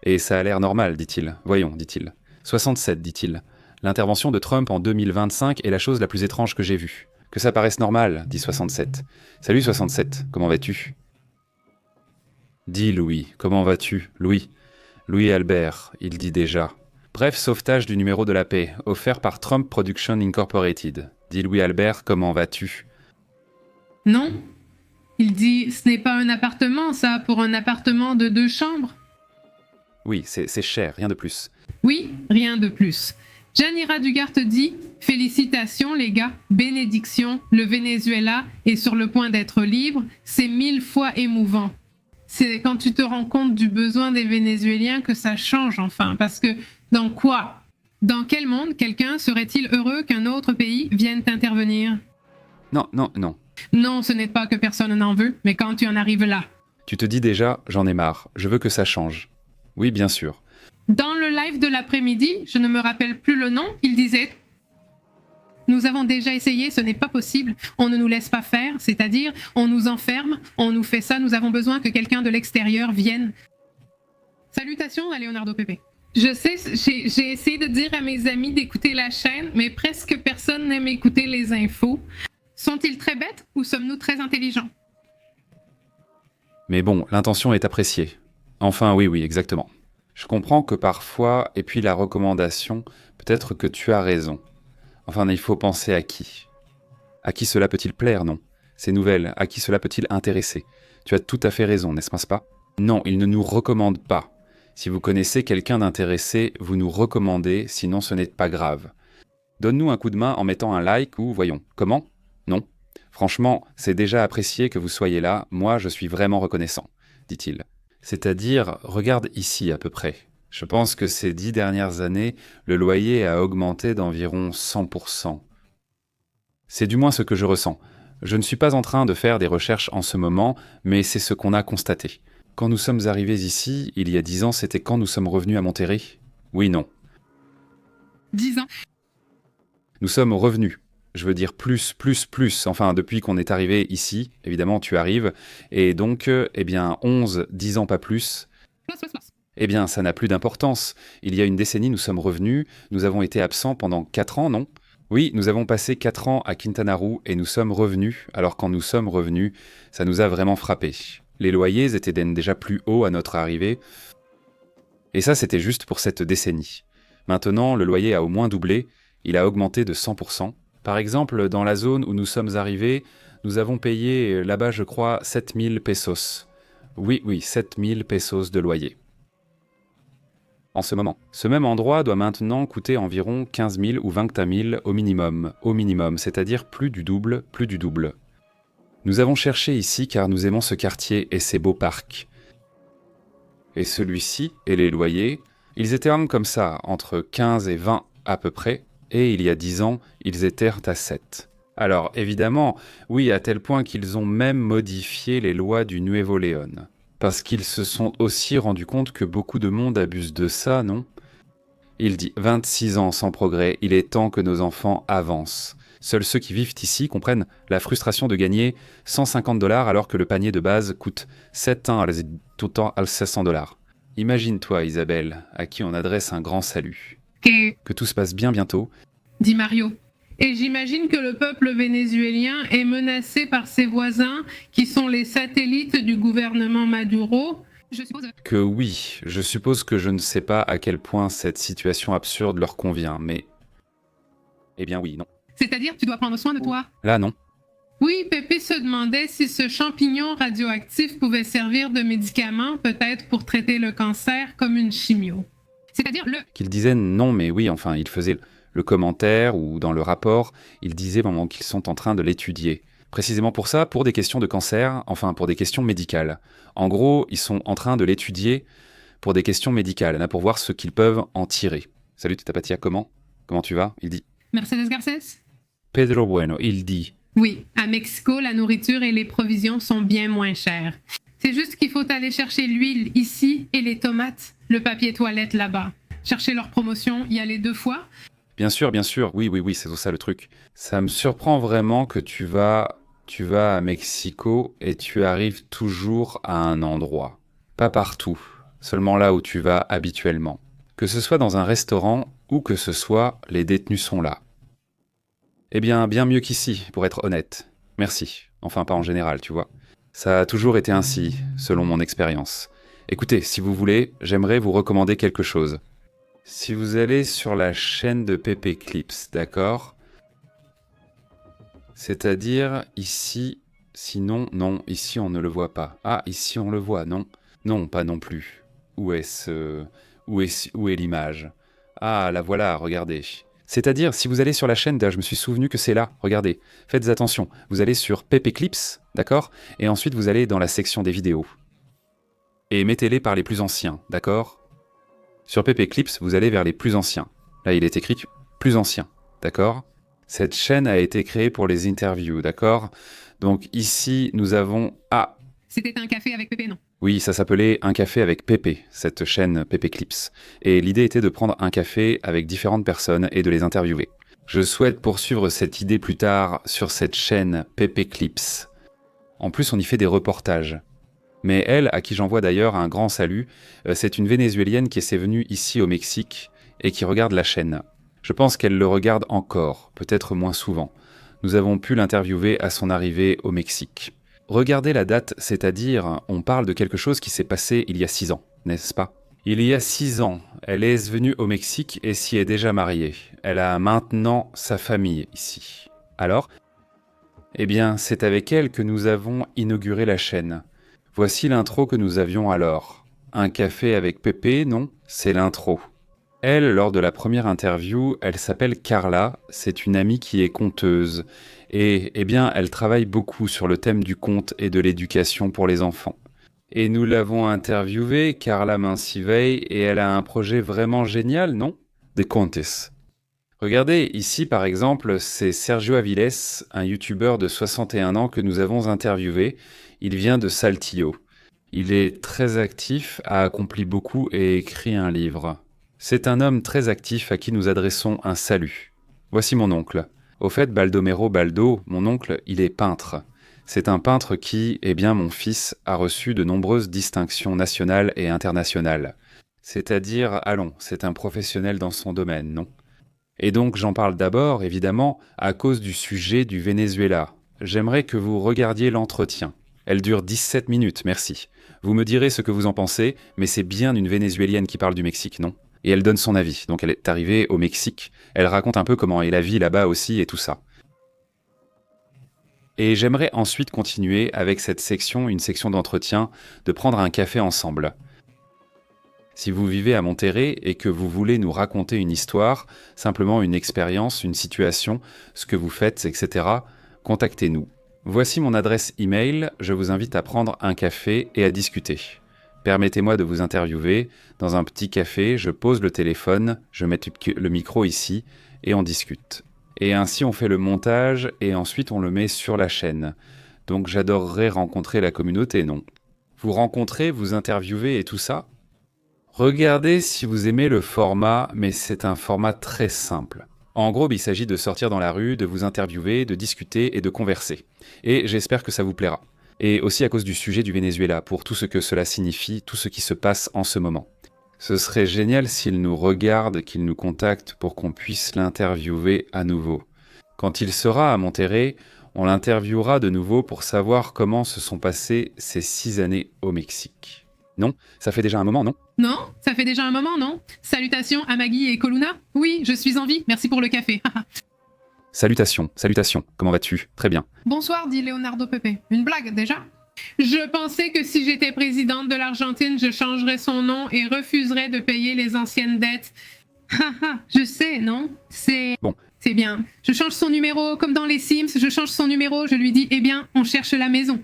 S1: Et ça a l'air normal, dit-il. Voyons, dit-il. 67, dit-il. L'intervention de Trump en 2025 est la chose la plus étrange que j'ai vue. Que ça paraisse normal, dit 67. Salut 67, comment vas-tu? Dis Louis, comment vas-tu, Louis? Louis Albert, il dit déjà. Bref sauvetage du numéro de la paix, offert par Trump Production Incorporated. Dit Louis Albert, comment vas-tu?
S2: Non. Il dit, ce n'est pas un appartement, ça, pour un appartement de 2 chambres.
S1: Oui, c'est cher, rien de plus.
S2: Oui, rien de plus. Janira Dugart dit, félicitations les gars, bénédiction, le Venezuela est sur le point d'être libre, c'est 1000 fois émouvant. C'est quand tu te rends compte du besoin des Vénézuéliens que ça change enfin, parce que dans quoi? Dans quel monde quelqu'un serait-il heureux qu'un autre pays vienne intervenir?
S1: Non.
S2: Non, ce n'est pas que personne n'en veut, mais quand tu en arrives là.
S1: Tu te dis déjà, j'en ai marre, je veux que ça change. Oui, bien sûr.
S2: Dans le live de l'après-midi, je ne me rappelle plus le nom, il disait « Nous avons déjà essayé, ce n'est pas possible, on ne nous laisse pas faire, c'est-à-dire on nous enferme, on nous fait ça, nous avons besoin que quelqu'un de l'extérieur vienne. » Salutations à Leonardo Pepe. Je sais, j'ai essayé de dire à mes amis d'écouter la chaîne, mais presque personne n'aime écouter les infos. Sont-ils très bêtes ou sommes-nous très intelligents?
S1: Mais bon, l'intention est appréciée. Enfin, oui, exactement. Je comprends que parfois, et puis la recommandation, peut-être que tu as raison. Enfin, il faut penser à qui? À qui cela peut-il plaire, non? Ces nouvelles, à qui cela peut-il intéresser? Tu as tout à fait raison, n'est-ce pas? Non, il ne nous recommande pas. Si vous connaissez quelqu'un d'intéressé, vous nous recommandez, sinon ce n'est pas grave. Donne-nous un coup de main en mettant un like ou voyons. Comment? Non. Franchement, c'est déjà apprécié que vous soyez là, moi je suis vraiment reconnaissant, dit-il. C'est-à-dire, regarde ici à peu près. Je pense que ces 10 dernières années, le loyer a augmenté d'environ 100%. C'est du moins ce que je ressens. Je ne suis pas en train de faire des recherches en ce moment, mais c'est ce qu'on a constaté. Quand nous sommes arrivés ici, il y a 10 ans, c'était quand nous sommes revenus à Monterrey? Oui, non.
S2: 10 ans.
S1: Nous sommes revenus. Je veux dire plus. Enfin, depuis qu'on est arrivé ici, évidemment, tu arrives. Et donc, 11, 10 ans, pas plus. Ça n'a plus d'importance. Il y a une décennie, nous sommes revenus. Nous avons été absents pendant 4 ans, non? Oui, nous avons passé 4 ans à Quintana Roo et nous sommes revenus. Alors quand nous sommes revenus, ça nous a vraiment frappé. Les loyers étaient déjà plus hauts à notre arrivée. Et ça, c'était juste pour cette décennie. Maintenant, le loyer a au moins doublé. Il a augmenté de 100%. Par exemple, dans la zone où nous sommes arrivés, nous avons payé là-bas, je crois, 7000 pesos. Oui, 7000 pesos de loyer. en ce moment. Ce même endroit doit maintenant coûter environ 15 000 ou 20 000 au minimum, c'est-à-dire plus du double. Nous avons cherché ici car nous aimons ce quartier et ses beaux parcs. Et celui-ci, et les loyers, ils étaient comme ça, entre 15 et 20 à peu près, et il y a 10 ans, ils étaient à 7. Alors, évidemment, oui, à tel point qu'ils ont même modifié les lois du Nuevo León. Parce qu'ils se sont aussi rendus compte que beaucoup de monde abuse de ça, non? Il dit 26 ans sans progrès, il est temps que nos enfants avancent. Seuls ceux qui vivent ici comprennent la frustration de gagner $150 alors que le panier de base coûte $700. Imagine-toi, Isabelle, à qui on adresse un grand salut. Que tout se passe bien bientôt.
S2: Dit Mario. Et j'imagine que le peuple vénézuélien est menacé par ses voisins qui sont les satellites du gouvernement Maduro. Je suppose
S1: que oui, je suppose que je ne sais pas à quel point cette situation absurde leur convient, mais... Eh bien oui, non.
S2: C'est-à-dire, tu dois prendre soin de toi.
S1: Là, non.
S2: Oui, Pépé se demandait si ce champignon radioactif pouvait servir de médicament, peut-être pour traiter le cancer comme une chimio. C'est-à-dire
S1: Qu'il disait non, mais oui, enfin, il faisait le commentaire ou dans le rapport, il disait vraiment qu'ils sont en train de l'étudier. Précisément pour ça, pour des questions de cancer, enfin pour des questions médicales. En gros, ils sont en train de l'étudier pour des questions médicales, là, pour voir ce qu'ils peuvent en tirer. Salut Tatapatia, comment tu vas? Il dit.
S2: Mercedes Garcés?
S1: Pedro Bueno, il dit.
S2: Oui, à Mexico, la nourriture et les provisions sont bien moins chères. C'est juste qu'il faut aller chercher l'huile ici et les tomates, le papier toilette là-bas. Chercher leur promotion, y aller 2 fois. Bien
S1: sûr, oui, c'est tout ça le truc. Ça me surprend vraiment que tu vas à Mexico et tu arrives toujours à un endroit. Pas partout, seulement là où tu vas habituellement. Que ce soit dans un restaurant ou que ce soit les détenus sont là. Eh bien mieux qu'ici, pour être honnête. Merci. Enfin, pas en général, tu vois. Ça a toujours été ainsi, selon mon expérience. Écoutez, si vous voulez, j'aimerais vous recommander quelque chose. Si vous allez sur la chaîne de Pepe Clips, d'accord? C'est-à-dire ici, sinon, non, ici on ne le voit pas. Ah, ici on le voit, non? Non, pas non plus. Où est l'image? Ah, la voilà, regardez. C'est-à-dire, si vous allez sur la chaîne, je me suis souvenu que c'est là, regardez. Faites attention, vous allez sur Pepe Clips, d'accord? Et ensuite vous allez dans la section des vidéos. Et mettez-les par les plus anciens, d'accord? Sur Pepe Clips, vous allez vers les plus anciens. Là, il est écrit plus anciens, d'accord? Cette chaîne a été créée pour les interviews, d'accord? Donc ici, nous avons... Ah!
S2: C'était un café avec Pépé, non?
S1: Oui, ça s'appelait Un café avec Pépé, cette chaîne Pepe Clips. Et l'idée était de prendre un café avec différentes personnes et de les interviewer. Je souhaite poursuivre cette idée plus tard sur cette chaîne Pepe Clips. En plus, on y fait des reportages. Mais elle, à qui j'envoie d'ailleurs un grand salut, c'est une Vénézuélienne qui s'est venue ici au Mexique et qui regarde la chaîne. Je pense qu'elle le regarde encore, peut-être moins souvent. Nous avons pu l'interviewer à son arrivée au Mexique. Regardez la date, c'est-à-dire, on parle de quelque chose qui s'est passé il y a 6 ans, n'est-ce pas? Il y a 6 ans, elle est venue au Mexique et s'y est déjà mariée. Elle a maintenant sa famille ici. Alors? Eh bien, c'est avec elle que nous avons inauguré la chaîne. Voici l'intro que nous avions alors. Un café avec Pépé, non? C'est l'intro. Elle, lors de la première interview, elle s'appelle Carla, c'est une amie qui est conteuse. Et, eh bien, elle travaille beaucoup sur le thème du conte et de l'éducation pour les enfants. Et nous l'avons interviewée, Carla Mancivey, et elle a un projet vraiment génial, non? Des contes. Regardez, ici par exemple, c'est Sergio Aviles, un youtubeur de 61 ans que nous avons interviewé. Il vient de Saltillo. Il est très actif, a accompli beaucoup et écrit un livre. C'est un homme très actif à qui nous adressons un salut. Voici mon oncle. Au fait, Baldomero Baldo, mon oncle, il est peintre. C'est un peintre qui, eh bien mon fils, a reçu de nombreuses distinctions nationales et internationales. C'est-à-dire, allons, c'est un professionnel dans son domaine, non? Et donc j'en parle d'abord, évidemment, à cause du sujet du Venezuela. J'aimerais que vous regardiez l'entretien. Elle dure 17 minutes, merci. Vous me direz ce que vous en pensez, mais c'est bien une Vénézuélienne qui parle du Mexique, non? Et elle donne son avis. Donc elle est arrivée au Mexique. Elle raconte un peu comment est la vie là-bas aussi et tout ça. Et j'aimerais ensuite continuer avec cette section, une section d'entretien, de prendre un café ensemble. Si vous vivez à Monterrey et que vous voulez nous raconter une histoire, simplement une expérience, une situation, ce que vous faites, etc., contactez-nous. Voici mon adresse email, je vous invite à prendre un café et à discuter. Permettez-moi de vous interviewer. Dans un petit café, je pose le téléphone, je mets le micro ici et on discute. Et ainsi on fait le montage et ensuite on le met sur la chaîne. Donc j'adorerais rencontrer la communauté, non? Vous rencontrez, vous interviewez et tout ça? Regardez si vous aimez le format, mais c'est un format très simple. En gros, il s'agit de sortir dans la rue, de vous interviewer, de discuter et de converser. Et j'espère que ça vous plaira. Et aussi à cause du sujet du Venezuela, pour tout ce que cela signifie, tout ce qui se passe en ce moment. Ce serait génial s'il nous regarde, qu'il nous contacte pour qu'on puisse l'interviewer à nouveau. Quand il sera à Monterrey, on l'interviewera de nouveau pour savoir comment se sont passées ces 6 années au Mexique. Non? Ça fait déjà un moment, non?
S2: Non, ça fait déjà un moment, non? Salutations à Maggie et Coluna. Oui, je suis en vie, merci pour le café.
S1: Salutations, comment vas-tu? Très bien.
S2: Bonsoir, dit Leonardo Pepe. Une blague, déjà? Je pensais que si j'étais présidente de l'Argentine, je changerais son nom et refuserais de payer les anciennes dettes. Je sais, non?
S1: Bon.
S2: C'est bien. Je change son numéro, comme dans les Sims, je change son numéro, je lui dis, eh bien, on cherche la maison.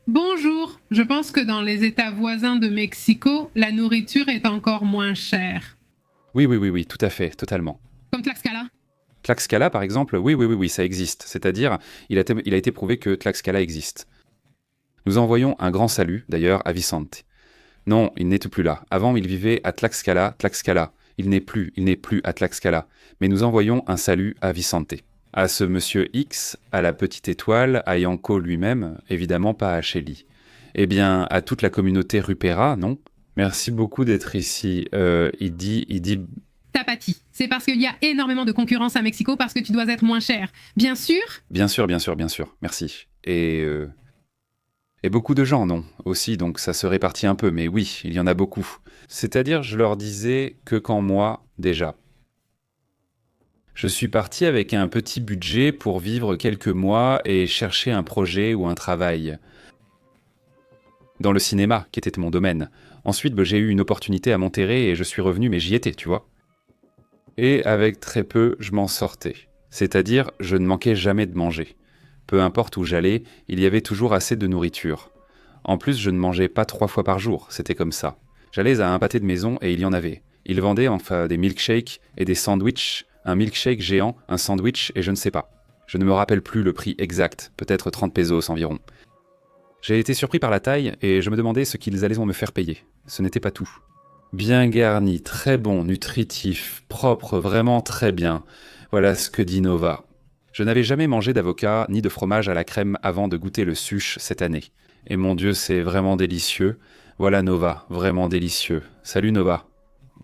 S2: Bonjour, je pense que dans les États voisins de Mexico, la nourriture est encore moins chère.
S1: Oui, tout à fait, totalement.
S2: Comme Tlaxcala?
S1: Tlaxcala, par exemple, oui, ça existe. C'est-à-dire, il a été prouvé que Tlaxcala existe. Nous envoyons un grand salut, d'ailleurs, à Vicente. Non, il n'est plus là. Avant, il vivait à Tlaxcala. Il n'est plus à Tlaxcala. Mais nous envoyons un salut à Vicente. À ce monsieur X, à la petite étoile, à Yanko lui-même, évidemment pas à Shelly. Eh bien, à toute la communauté Rupera, non? Merci beaucoup d'être ici. Il dit...
S2: Tapati. C'est parce qu'il y a énormément de concurrence à Mexico parce que tu dois être moins cher. Bien sûr?
S1: Bien sûr. Merci. Et beaucoup de gens, non? Aussi, donc ça se répartit un peu, mais oui, il y en a beaucoup. C'est-à-dire, je leur disais que quand moi, déjà... Je suis parti avec un petit budget pour vivre quelques mois et chercher un projet ou un travail. Dans le cinéma, qui était mon domaine. Ensuite, j'ai eu une opportunité à Monterrey et je suis revenu, mais j'y étais, tu vois. Et avec très peu, je m'en sortais. C'est-à-dire, je ne manquais jamais de manger. Peu importe où j'allais, il y avait toujours assez de nourriture. En plus, je ne mangeais pas 3 fois par jour, c'était comme ça. J'allais à un pâté de maison et il y en avait. Ils vendaient enfin des milkshakes et des sandwichs, un milkshake géant, un sandwich et je ne sais pas. Je ne me rappelle plus le prix exact, peut-être 30 pesos environ. J'ai été surpris par la taille et je me demandais ce qu'ils allaient me faire payer. Ce n'était pas tout. Bien garni, très bon, nutritif, propre, vraiment très bien. Voilà ce que dit Nova. Je n'avais jamais mangé d'avocat ni de fromage à la crème avant de goûter le sush cette année. Et mon Dieu, c'est vraiment délicieux. Voilà Nova, vraiment délicieux. Salut Nova.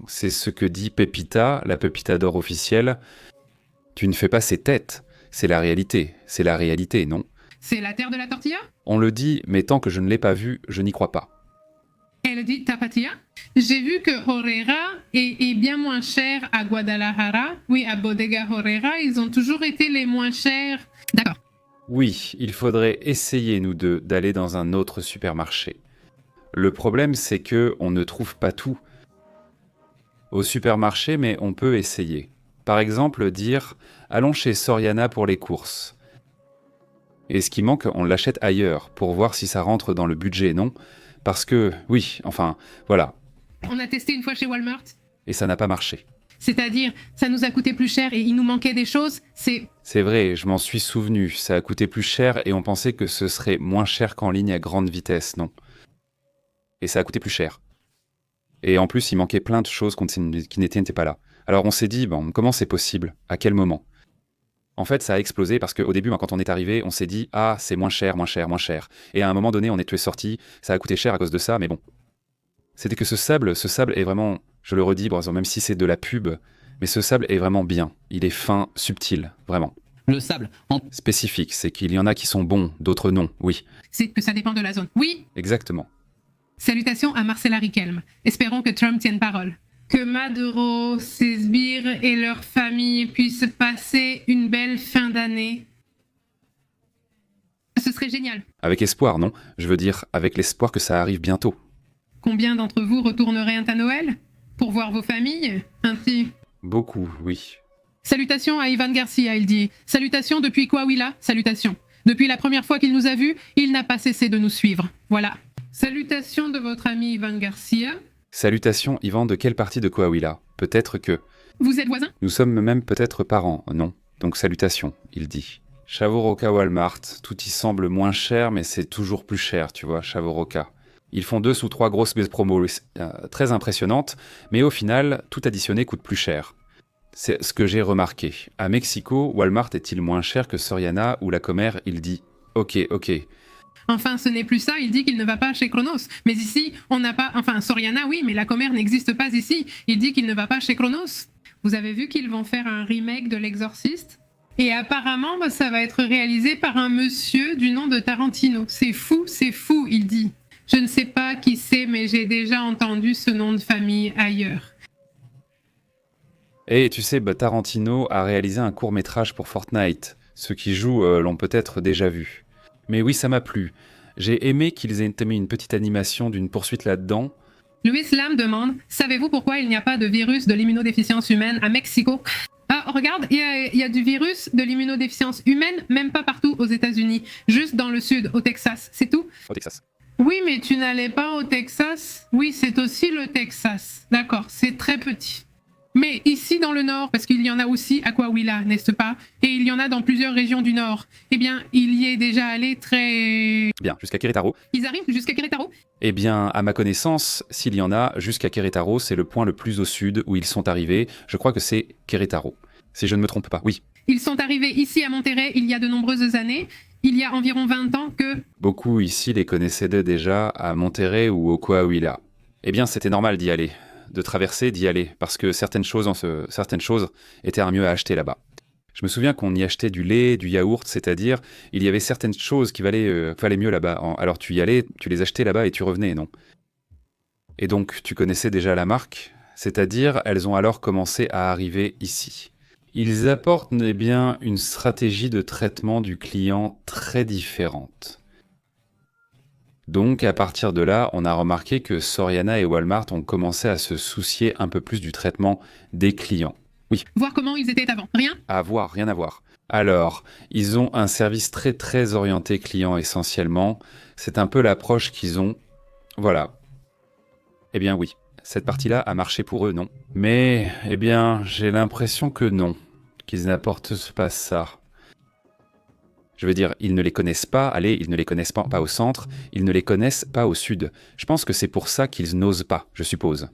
S1: C'est ce que dit Pepita, la Pepita d'or officielle. Tu ne fais pas ces têtes. C'est la réalité, non?
S2: C'est la terre de la tortilla?
S1: On le dit, mais tant que je ne l'ai pas vu, je n'y crois pas.
S2: Elle dit tapatilla? J'ai vu que Herrera est bien moins cher à Guadalajara. Oui, à Bodega Herrera, ils ont toujours été les moins chers. D'accord.
S1: Oui, il faudrait essayer, nous deux, d'aller dans un autre supermarché. Le problème, c'est que on ne trouve pas tout au supermarché, mais on peut essayer. Par exemple, dire « Allons chez Soriana pour les courses ». Et ce qui manque, on l'achète ailleurs, pour voir si ça rentre dans le budget, non? Parce que, oui, enfin, voilà.
S2: On a testé une fois chez Walmart.
S1: Et ça n'a pas marché.
S2: C'est-à-dire, ça nous a coûté plus cher et il nous manquait des choses,
S1: C'est vrai, je m'en suis souvenu, ça a coûté plus cher et on pensait que ce serait moins cher qu'en ligne à grande vitesse, non? Et ça a coûté plus cher. Et en plus, il manquait plein de choses qui n'étaient pas là. Alors on s'est dit, bon, comment c'est possible? À quel moment? En fait, ça a explosé parce qu'au début, quand on est arrivé, on s'est dit « Ah, c'est moins cher. » Et à un moment donné, on est sorti, ça a coûté cher à cause de ça, mais bon. C'était que ce sable est vraiment, je le redis, même si c'est de la pub, mais ce sable est vraiment bien. Il est fin, subtil, vraiment.
S8: Le sable
S1: spécifique, c'est qu'il y en a qui sont bons, d'autres non, oui.
S2: C'est que ça dépend de la zone. Oui.
S1: Exactement.
S2: Salutations à Marcella Riquelme. Espérons que Trump tienne parole. Que Maduro, ses sbires et leurs familles puissent passer une belle fin d'année. Ce serait génial.
S1: Avec espoir, non? Je veux dire, avec l'espoir que ça arrive bientôt.
S2: Combien d'entre vous retourneraient à Noël pour voir vos familles? Un petit...
S1: Beaucoup, oui.
S2: Salutations à Ivan Garcia, il dit. Salutations depuis Coahuila, salutations. Depuis la première fois qu'il nous a vus, il n'a pas cessé de nous suivre. Voilà. Salutations de votre ami Ivan Garcia.
S1: Salutations, Ivan, de quelle partie de Coahuila? Peut-être que...
S2: Vous êtes voisins?
S1: Nous sommes même peut-être parents, non? Donc salutations, il dit. Chavoroca Walmart, tout y semble moins cher, mais c'est toujours plus cher, tu vois, Chavoroca. Ils font 2 ou 3 grosses promos très impressionnantes, mais au final, tout additionné coûte plus cher. C'est ce que j'ai remarqué. À Mexico, Walmart est-il moins cher que Soriana ou La Comer? Il dit « Ok.
S2: Enfin, ce n'est plus ça, il dit qu'il ne va pas chez Chronos. Mais ici, on n'a pas... Enfin, Soriana, oui, mais La Comer n'existe pas ici. Il dit qu'il ne va pas chez Chronos. Vous avez vu qu'ils vont faire un remake de L'Exorciste? Et apparemment, ça va être réalisé par un monsieur du nom de Tarantino. C'est fou, il dit. Je ne sais pas qui c'est, mais j'ai déjà entendu ce nom de famille ailleurs. »
S1: Et tu sais, Tarantino a réalisé un court-métrage pour Fortnite. Ceux qui jouent l'ont peut-être déjà vu. Mais oui, ça m'a plu. J'ai aimé qu'ils aient mis une petite animation d'une poursuite là-dedans.
S2: Louis Lam demande « Savez-vous pourquoi il n'y a pas de virus de l'immunodéficience humaine à Mexico ?» Ah, regarde, il y a du virus de l'immunodéficience humaine, même pas partout aux États-Unis, juste dans le sud, au Texas, c'est tout?
S1: Au Texas.
S2: Oui, mais tu n'allais pas au Texas? Oui, c'est aussi le Texas. D'accord, c'est très petit. Mais ici dans le nord, parce qu'il y en a aussi à Coahuila, n'est-ce pas? Et il y en a dans plusieurs régions du nord. Eh bien, il y est déjà allé très...
S1: Bien, jusqu'à Querétaro.
S2: Ils arrivent jusqu'à Querétaro?
S1: Eh bien, à ma connaissance, s'il y en a, jusqu'à Querétaro, c'est le point le plus au sud où ils sont arrivés. Je crois que c'est Querétaro. Si je ne me trompe pas, oui.
S2: Ils sont arrivés ici à Monterrey il y a de nombreuses années. Il y a environ 20 ans que...
S1: Beaucoup ici les connaissaient déjà à Monterrey ou au Coahuila. Eh bien, c'était normal d'y aller. De traverser, d'y aller, parce que certaines choses étaient mieux à acheter là-bas. Je me souviens qu'on y achetait du lait, du yaourt, c'est-à-dire, il y avait certaines choses qui valaient mieux là-bas. Alors tu y allais, tu les achetais là-bas et tu revenais, non? Et donc, tu connaissais déjà la marque, c'est-à-dire, elles ont alors commencé à arriver ici. Ils apportent bien une stratégie de traitement du client très différente. Donc, à partir de là, on a remarqué que Soriana et Walmart ont commencé à se soucier un peu plus du traitement des clients. Oui.
S2: Voir comment ils étaient avant. Rien?
S1: À voir, rien à voir. Alors, ils ont un service très très orienté client essentiellement. C'est un peu l'approche qu'ils ont. Voilà. Eh bien oui, cette partie-là a marché pour eux, non? Mais, eh bien, j'ai l'impression que non. Qu'ils n'apportent pas ça. Je veux dire, ils ne les connaissent pas, ils ne les connaissent pas au centre, ils ne les connaissent pas au sud. Je pense que c'est pour ça qu'ils n'osent pas, je suppose.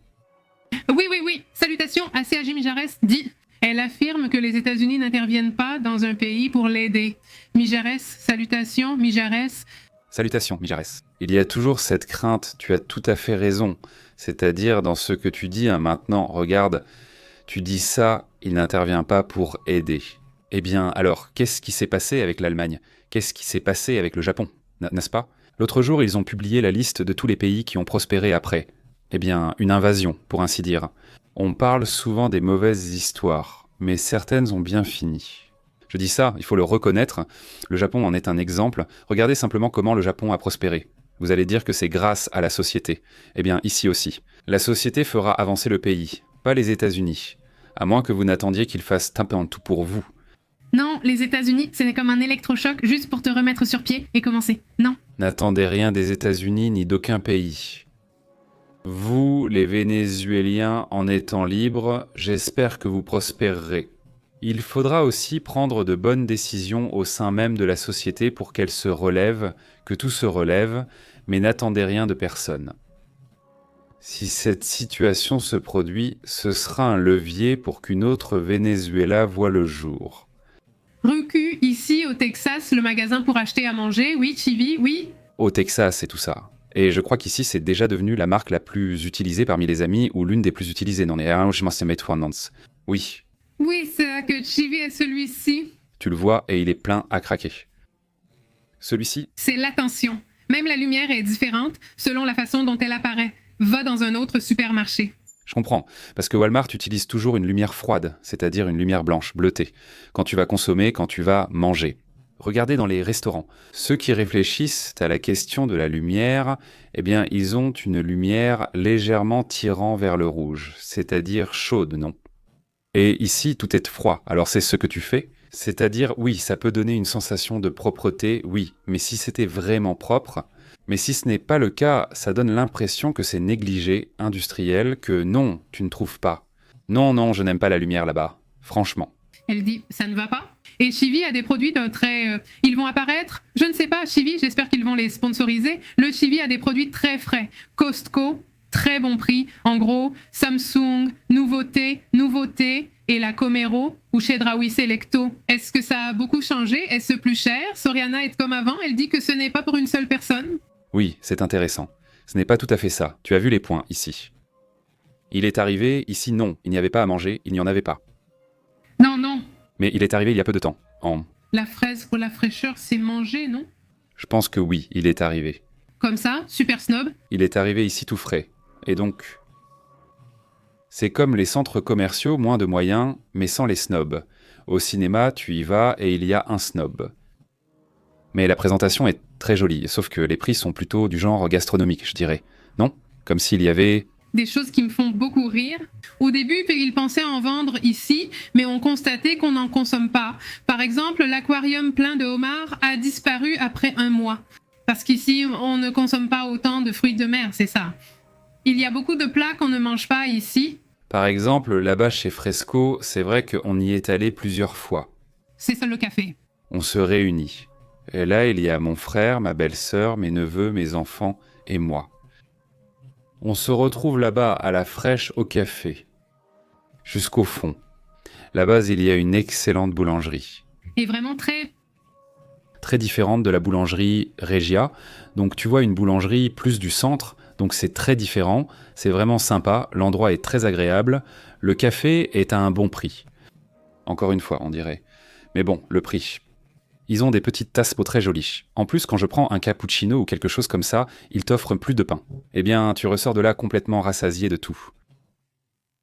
S2: Oui. Salutations à CAG Mijares dit. Elle affirme que les États-Unis n'interviennent pas dans un pays pour l'aider. Mijares, salutations, Mijares.
S1: Salutations, Mijares. Il y a toujours cette crainte, tu as tout à fait raison. C'est-à-dire dans ce que tu dis maintenant, regarde, tu dis ça, il n'intervient pas pour aider. Eh bien, alors, qu'est-ce qui s'est passé avec l'Allemagne? Qu'est-ce qui s'est passé avec le Japon? N'est-ce pas? L'autre jour, ils ont publié la liste de tous les pays qui ont prospéré après. Eh bien, une invasion, pour ainsi dire. On parle souvent des mauvaises histoires, mais certaines ont bien fini. Je dis ça, il faut le reconnaître. Le Japon en est un exemple. Regardez simplement comment le Japon a prospéré. Vous allez dire que c'est grâce à la société. Eh bien, ici aussi. La société fera avancer le pays, pas les États-Unis. À moins que vous n'attendiez qu'ils fassent un peu tout pour vous.
S2: Non, les États-Unis, c'est comme un électrochoc juste pour te remettre sur pied et commencer. Non.
S1: N'attendez rien des États-Unis ni d'aucun pays. Vous, les Vénézuéliens, en étant libres, j'espère que vous prospérerez. Il faudra aussi prendre de bonnes décisions au sein même de la société pour qu'elle se relève, que tout se relève, mais n'attendez rien de personne. Si cette situation se produit, ce sera un levier pour qu'une autre Venezuela voie le jour.
S2: Ruku, ici au Texas, le magasin pour acheter à manger, oui, Chivi, oui.
S1: Au Texas et tout ça. Et je crois qu'ici, c'est déjà devenu la marque la plus utilisée parmi les amis, ou l'une des plus utilisées. Non, je m'en sais mettre Oui.
S2: Oui, c'est là que Chivi est celui-ci.
S1: Tu le vois et il est plein à craquer. Celui-ci?
S2: C'est l'attention. Même la lumière est différente selon la façon dont elle apparaît. Va dans un autre supermarché.
S1: Je comprends, parce que Walmart utilise toujours une lumière froide, c'est-à-dire une lumière blanche, bleutée, quand tu vas consommer, quand tu vas manger. Regardez dans les restaurants. Ceux qui réfléchissent à la question de la lumière, eh bien, ils ont une lumière légèrement tirant vers le rouge, c'est-à-dire chaude, non? Et ici, tout est froid. Alors c'est ce que tu fais? C'est-à-dire, oui, ça peut donner une sensation de propreté, oui, mais si c'était vraiment propre, mais si ce n'est pas le cas, ça donne l'impression que c'est négligé, industriel, que non, tu ne trouves pas. Non, non, je n'aime pas la lumière là-bas, franchement.
S2: Elle dit, ça ne va pas. Et Chivi a des produits très... ils vont apparaître, je ne sais pas, Chivi, j'espère qu'ils vont les sponsoriser. Le Chivi a des produits très frais. Costco, très bon prix. En gros, Samsung, nouveauté, et la Comero ou chez Drawi Selecto. Est-ce que ça a beaucoup changé? Est-ce plus cher? Soriana est comme avant, elle dit que ce n'est pas pour une seule personne.
S1: Oui, c'est intéressant. Ce n'est pas tout à fait ça. Tu as vu les points ici. Il est arrivé, ici non, il n'y avait pas à manger, il n'y en avait pas.
S2: Non, non.
S1: Mais il est arrivé il y a peu de temps.
S2: La fraise pour la fraîcheur, c'est manger, non?
S1: Je pense que oui, il est arrivé.
S2: Comme ça, super snob.
S1: Il est arrivé ici tout frais. Et donc... C'est comme les centres commerciaux, moins de moyens, mais sans les snobs. Au cinéma, tu y vas et il y a un snob. Mais la présentation est très jolie, sauf que les prix sont plutôt du genre gastronomique, je dirais. Non? Comme s'il y avait...
S2: Des choses qui me font beaucoup rire. Au début, ils pensaient en vendre ici, mais ont constaté qu'on n'en consomme pas. Par exemple, l'aquarium plein de homards a disparu après 1 mois. Parce qu'ici, on ne consomme pas autant de fruits de mer, c'est ça. Il y a beaucoup de plats qu'on ne mange pas ici.
S1: Par exemple, là-bas chez Fresco, c'est vrai qu'on y est allé plusieurs fois.
S2: C'est ça le café.
S1: On se réunit. Et là, il y a mon frère, ma belle-sœur, mes neveux, mes enfants et moi. On se retrouve là-bas à la fraîche au café, jusqu'au fond. Là-bas, il y a une excellente boulangerie.
S2: Et vraiment très
S1: différente de la boulangerie Regia. Donc tu vois une boulangerie plus du centre, donc c'est très différent, c'est vraiment sympa, l'endroit est très agréable, le café est à un bon prix. Encore une fois, on dirait. Mais bon, le prix. Ils ont des petites tasses pour très jolies. En plus, quand je prends un cappuccino ou quelque chose comme ça, ils t'offrent plus de pain. Eh bien, tu ressors de là complètement rassasié de tout.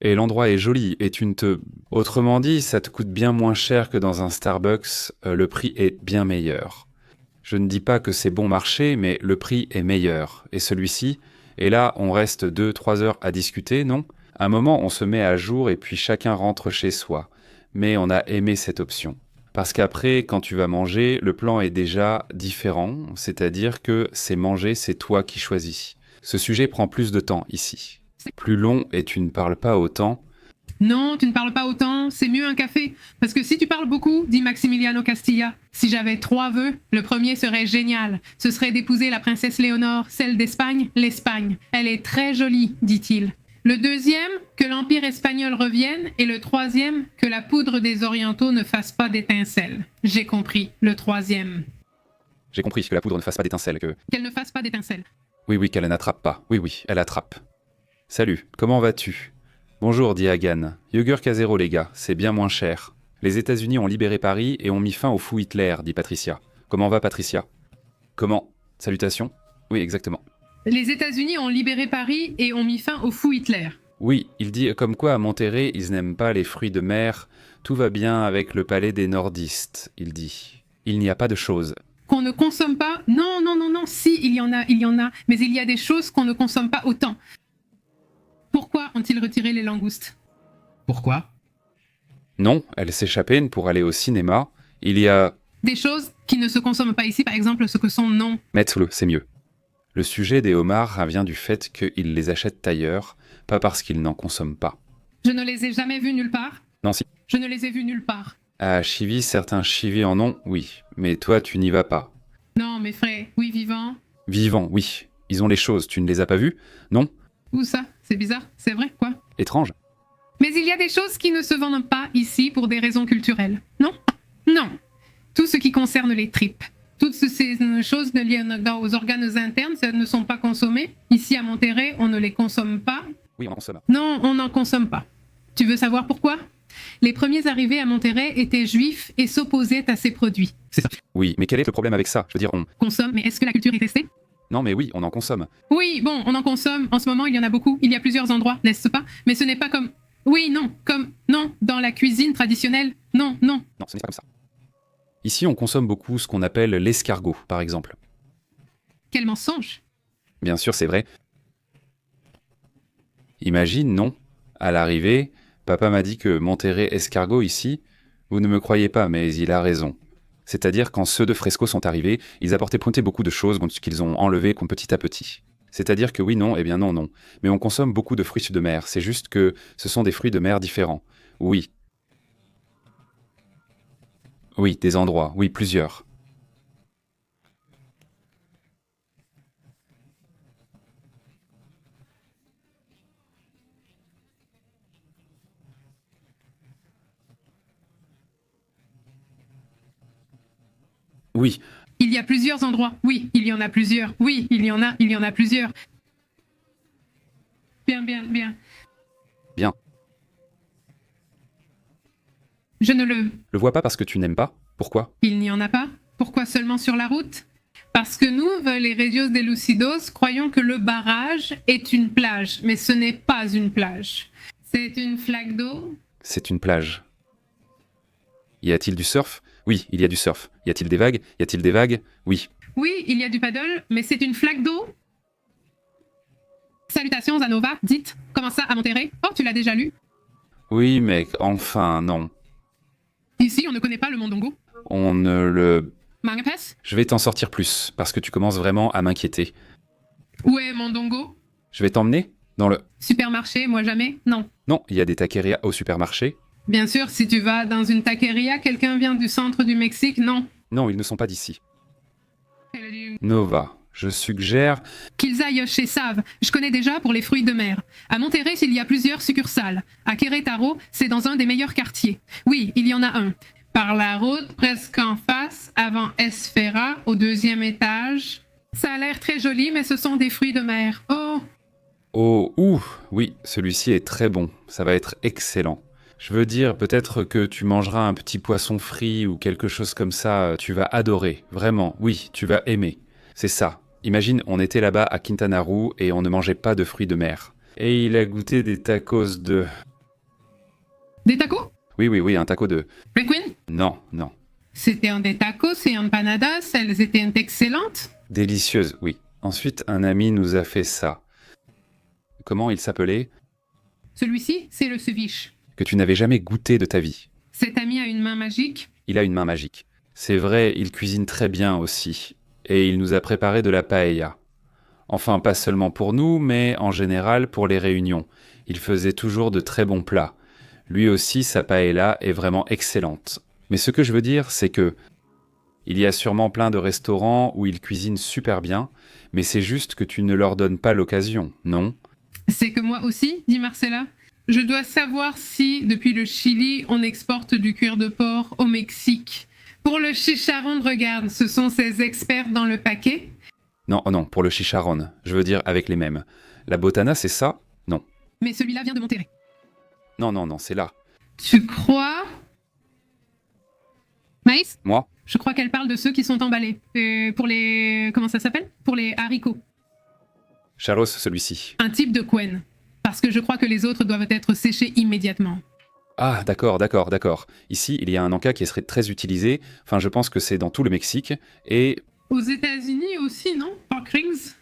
S1: Et l'endroit est joli, et tu ne te... Autrement dit, ça te coûte bien moins cher que dans un Starbucks, le prix est bien meilleur. Je ne dis pas que c'est bon marché, mais le prix est meilleur. Et celui-ci, et là, on reste 2-3 heures à discuter, non? À un moment, on se met à jour et puis chacun rentre chez soi. Mais on a aimé cette option. Parce qu'après, quand tu vas manger, le plan est déjà différent, c'est-à-dire que c'est manger, c'est toi qui choisis. Ce sujet prend plus de temps ici. Plus long et tu ne parles pas autant.
S2: Non, tu ne parles pas autant, c'est mieux un café. Parce que si tu parles beaucoup, dit Maximiliano Castilla, si j'avais 3 vœux, le premier serait génial. Ce serait d'épouser la princesse Léonore, celle d'Espagne, l'Espagne. Elle est très jolie, dit-il. Le deuxième, que l'Empire espagnol revienne. Et le troisième, que la poudre des Orientaux ne fasse pas d'étincelles. J'ai compris, le troisième.
S1: J'ai compris que la poudre ne fasse pas d'étincelles, que...
S2: Qu'elle ne fasse pas d'étincelles.
S1: Oui, qu'elle n'attrape pas. Oui, elle attrape. Salut, comment vas-tu? Bonjour, dit Hagan. Yogur Casero, les gars, c'est bien moins cher. Les États-Unis ont libéré Paris et ont mis fin au fou Hitler, dit Patricia. Comment va Patricia? Comment? Salutations? Oui, exactement.
S2: Les États-Unis ont libéré Paris et ont mis fin au fou Hitler.
S1: Oui, il dit comme quoi à Monterrey, ils n'aiment pas les fruits de mer. Tout va bien avec le palais des nordistes, il dit. Il n'y a pas de choses.
S2: Qu'on ne consomme pas? Non, si, il y en a. Mais il y a des choses qu'on ne consomme pas autant. Pourquoi ont-ils retiré les langoustes?
S8: Pourquoi?
S1: Non, elles s'échappaient pour aller au cinéma. Il y a...
S2: Des choses qui ne se consomment pas ici, par exemple ce que sont non.
S1: Mets-le, c'est mieux. Le sujet des homards vient du fait qu'ils les achètent ailleurs, pas parce qu'ils n'en consomment pas.
S2: Je ne les ai jamais vus nulle part.
S1: Non, si.
S2: Je ne les ai vus nulle part.
S1: À Chivy, certains Chivy en ont, oui. Mais toi, tu n'y vas pas.
S2: Non, mes frères, oui, vivants.
S1: Vivants, oui. Ils ont les choses, tu ne les as pas vus? Non?
S2: Où ça? C'est bizarre, c'est vrai, quoi.
S1: Étrange.
S2: Mais il y a des choses qui ne se vendent pas ici pour des raisons culturelles. Non? Non. Tout ce qui concerne les tripes. Toutes ces choses liées aux organes internes, ça ne sont pas consommées. Ici à Monterrey, on ne les consomme pas.
S1: Oui, on en consomme.
S2: Non, on n'en consomme pas. Tu veux savoir pourquoi? Les premiers arrivés à Monterrey étaient juifs et s'opposaient à ces produits.
S8: C'est ça.
S1: Oui, mais quel est le problème avec ça? Je veux dire, on...
S2: Consomme, mais est-ce que la culture est testée?
S1: Non, mais oui, on en consomme.
S2: Oui, bon, on en consomme. En ce moment, il y en a beaucoup. Il y a plusieurs endroits, n'est-ce pas? Mais ce n'est pas comme... Oui, non, comme... Non, dans la cuisine traditionnelle. Non.
S1: Non, ce n'est pas comme ça. Ici, on consomme beaucoup ce qu'on appelle l'escargot, par exemple.
S2: Quel mensonge!
S1: Bien sûr, c'est vrai. Imagine, non. À l'arrivée, papa m'a dit que m'enterrer escargot ici, vous ne me croyez pas, mais il a raison. C'est-à-dire, quand ceux de Fresco sont arrivés, ils apportaient pointer beaucoup de choses qu'ils ont enlevées petit à petit. C'est-à-dire que oui, non, eh bien non, non. Mais on consomme beaucoup de fruits de mer, c'est juste que ce sont des fruits de mer différents. Oui. Oui, des endroits, oui, plusieurs. Oui,
S2: Il y a plusieurs endroits. Oui, il y en a plusieurs. Oui, il y en a plusieurs. Bien, bien, bien.
S1: bien.
S2: Je ne le...
S1: Le vois pas parce que tu n'aimes pas? Pourquoi?
S2: Il n'y en a pas. Pourquoi seulement sur la route? Parce que nous, les Radios de Lucidos, croyons que le barrage est une plage, mais ce n'est pas une plage. C'est une flaque d'eau.
S1: C'est une plage. Y a-t-il du surf? Oui, il y a du surf. Y a-t-il des vagues? Y a-t-il des vagues? Oui.
S2: Oui, il y a du paddle, mais c'est une flaque d'eau. Salutations, Zanova. Dites, comment ça, à Monterrey? Oh, tu l'as déjà lu?
S1: Oui, mais enfin, non.
S2: Ici, on ne connaît pas le Mondongo.
S1: On ne le...
S2: Mangapes?
S1: Je vais t'en sortir plus, parce que tu commences vraiment à m'inquiéter.
S2: Où est Mondongo?
S1: Je vais t'emmener dans le...
S2: Supermarché, moi jamais? Non.
S1: Non, il y a des taquerias au supermarché.
S2: Bien sûr, si tu vas dans une taqueria, quelqu'un vient du centre du Mexique, non.
S1: Non, ils ne sont pas d'ici. Nova, je suggère...
S2: Qu'ils aillent chez Save. Je connais déjà pour les fruits de mer. À Monterrey, il y a plusieurs succursales. À Querétaro, c'est dans un des meilleurs quartiers. Oui, il y en a un. Par la route, presque en face, avant Esfera, au 2e étage. Ça a l'air très joli, mais ce sont des fruits de mer. Oh!
S1: Oh, ouh, oui, celui-ci est très bon. Ça va être excellent. Je veux dire, peut-être que tu mangeras un petit poisson frit ou quelque chose comme ça, tu vas adorer. Vraiment, oui, tu vas aimer. C'est ça. Imagine, on était là-bas à Quintana Roo et on ne mangeait pas de fruits de mer. Et il a goûté des tacos de...
S2: Des tacos?
S1: Oui, oui, oui, un taco de...
S2: Red Queen?
S1: Non, non.
S2: C'était un des tacos et empanadas. Elles étaient excellentes.
S1: Délicieuse, oui. Ensuite, un ami nous a fait ça. Comment il s'appelait?
S2: Celui-ci, c'est le ceviche.
S1: Que tu n'avais jamais goûté de ta vie.
S2: Cet ami a une main magique.
S1: Il a une main magique. C'est vrai, il cuisine très bien aussi. Et il nous a préparé de la paella. Enfin, pas seulement pour nous, mais en général pour les réunions. Il faisait toujours de très bons plats. Lui aussi, sa paella est vraiment excellente. Mais ce que je veux dire, c'est que il y a sûrement plein de restaurants où ils cuisinent super bien, mais c'est juste que tu ne leur donnes pas l'occasion, non?
S2: C'est que moi aussi, dit Marcella. Je dois savoir si, depuis le Chili, on exporte du cuir de porc au Mexique. Pour le chicharron, regarde, ce sont ces experts dans le paquet.
S1: Non, oh non, pour le chicharron, je veux dire avec les mêmes. La botana, c'est ça? Non.
S2: Mais celui-là vient de Monterrey.
S1: Non, non, non, c'est là.
S2: Tu crois? Maïs?
S1: Moi?
S2: Je crois qu'elle parle de ceux qui sont emballés. Pour les... Comment ça s'appelle? Pour les haricots.
S1: Charros, celui-ci.
S2: Un type de quen. Parce que je crois que les autres doivent être séchés immédiatement.
S1: Ah, d'accord, d'accord, d'accord. Ici, il y a un encas qui serait très utilisé. Enfin, je pense que c'est dans tout le Mexique. Et...
S2: Aux États-Unis aussi, non? Pork rings?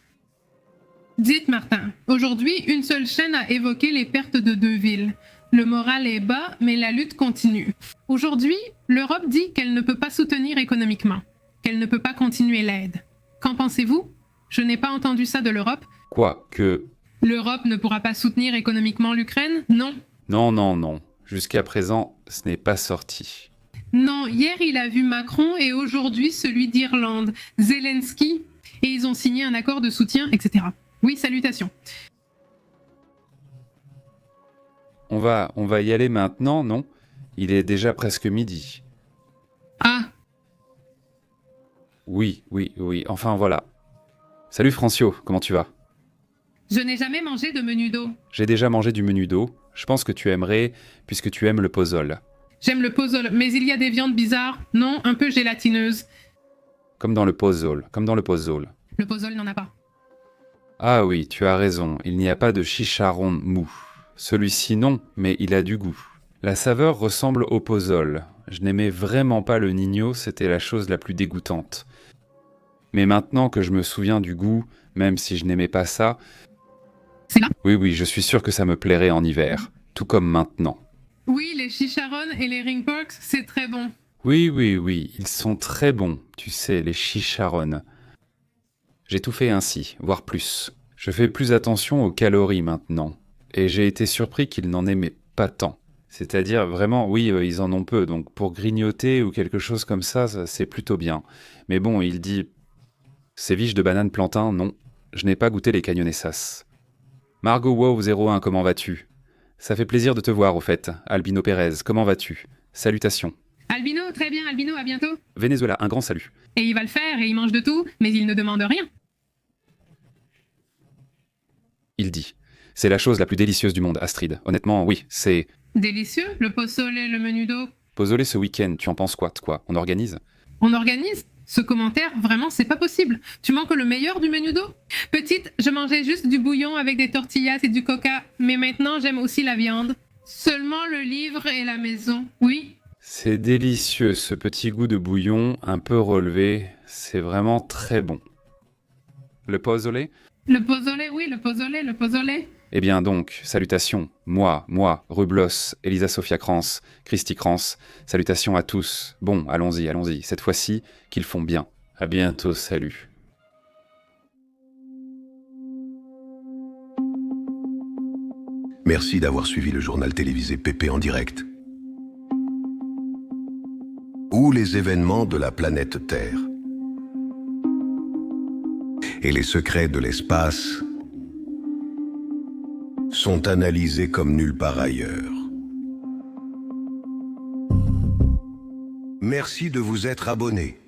S2: Dites, Martin, aujourd'hui, une seule chaîne a évoqué les pertes de 2 villes. Le moral est bas, mais la lutte continue. Aujourd'hui, l'Europe dit qu'elle ne peut pas soutenir économiquement, qu'elle ne peut pas continuer l'aide. Qu'en pensez-vous? Je n'ai pas entendu ça de l'Europe.
S1: Quoi? Que...
S2: L'Europe ne pourra pas soutenir économiquement l'Ukraine? Non.
S1: Non, non, non. Jusqu'à présent, ce n'est pas sorti.
S2: Non, hier il a vu Macron et aujourd'hui celui d'Irlande, Zelensky, et ils ont signé un accord de soutien, etc. Oui, salutations.
S1: On va y aller maintenant, non? Il est déjà presque midi.
S2: Ah,
S1: Oui, oui, oui. Enfin, voilà. Salut Francio, comment tu vas?
S2: je n'ai jamais mangé de menudo.
S1: J'ai déjà mangé du menudo. Je pense que tu aimerais, puisque tu aimes le pozole.
S2: J'aime le puzzle, mais il y a des viandes bizarres, non, un peu gélatineuses.
S1: Comme dans le pozole, comme dans le pozole.
S2: Le puzzle n'en a pas.
S1: Ah oui, tu as raison, il n'y a pas de chicharron mou. Celui-ci non, mais il a du goût. La saveur ressemble au pozole. Je n'aimais vraiment pas le Nino, c'était la chose la plus dégoûtante. Mais maintenant que je me souviens du goût, même si je n'aimais pas ça...
S2: C'est là?
S1: Oui, je suis sûr que ça me plairait en hiver, tout comme maintenant.
S2: Oui, les chicharrones et les ring porks, c'est très bon.
S1: Oui, ils sont très bons, tu sais, les chicharrones. J'ai tout fait ainsi, voire plus. Je fais plus attention aux calories maintenant, et j'ai été surpris qu'ils n'en aimaient pas tant. C'est-à-dire, vraiment, oui, ils en ont peu, donc pour grignoter ou quelque chose comme ça, c'est plutôt bien. Mais bon, il dit... Séviche de banane plantain, non. Je n'ai pas goûté les cagnonessas. Margot Wow 01, comment vas-tu? Ça fait plaisir de te voir, au fait. Albino Pérez, comment vas-tu? Salutations.
S2: Albino, très bien, Albino, à bientôt.
S1: Venezuela, un grand salut.
S2: Et il va le faire, et il mange de tout, mais il ne demande rien.
S1: Il dit. C'est la chose la plus délicieuse du monde, Astrid. Honnêtement, oui, c'est...
S2: Délicieux, le pozole, le menudo.
S1: Pozole ce week-end, tu en penses quoi, On organise?
S2: On organise? Ce commentaire, vraiment, c'est pas possible. Tu manques le meilleur du menudo? Petite, je mangeais juste du bouillon avec des tortillas et du coca, mais maintenant j'aime aussi la viande. Seulement le livre et la maison, oui.
S1: C'est délicieux, ce petit goût de bouillon, un peu relevé. C'est vraiment très bon. Le pozole?
S2: Le pozole, oui, le pozole.
S1: Eh bien donc, salutations. Moi, Rublos, Elisa Sophia Krantz, Christy Krantz. Salutations à tous. Bon, allons-y. Cette fois-ci, qu'ils font bien. À bientôt, salut.
S8: Merci d'avoir suivi le journal télévisé PP en direct. Où les événements de la planète Terre et les secrets de l'espace sont analysés comme nulle part ailleurs. Merci de vous être abonné.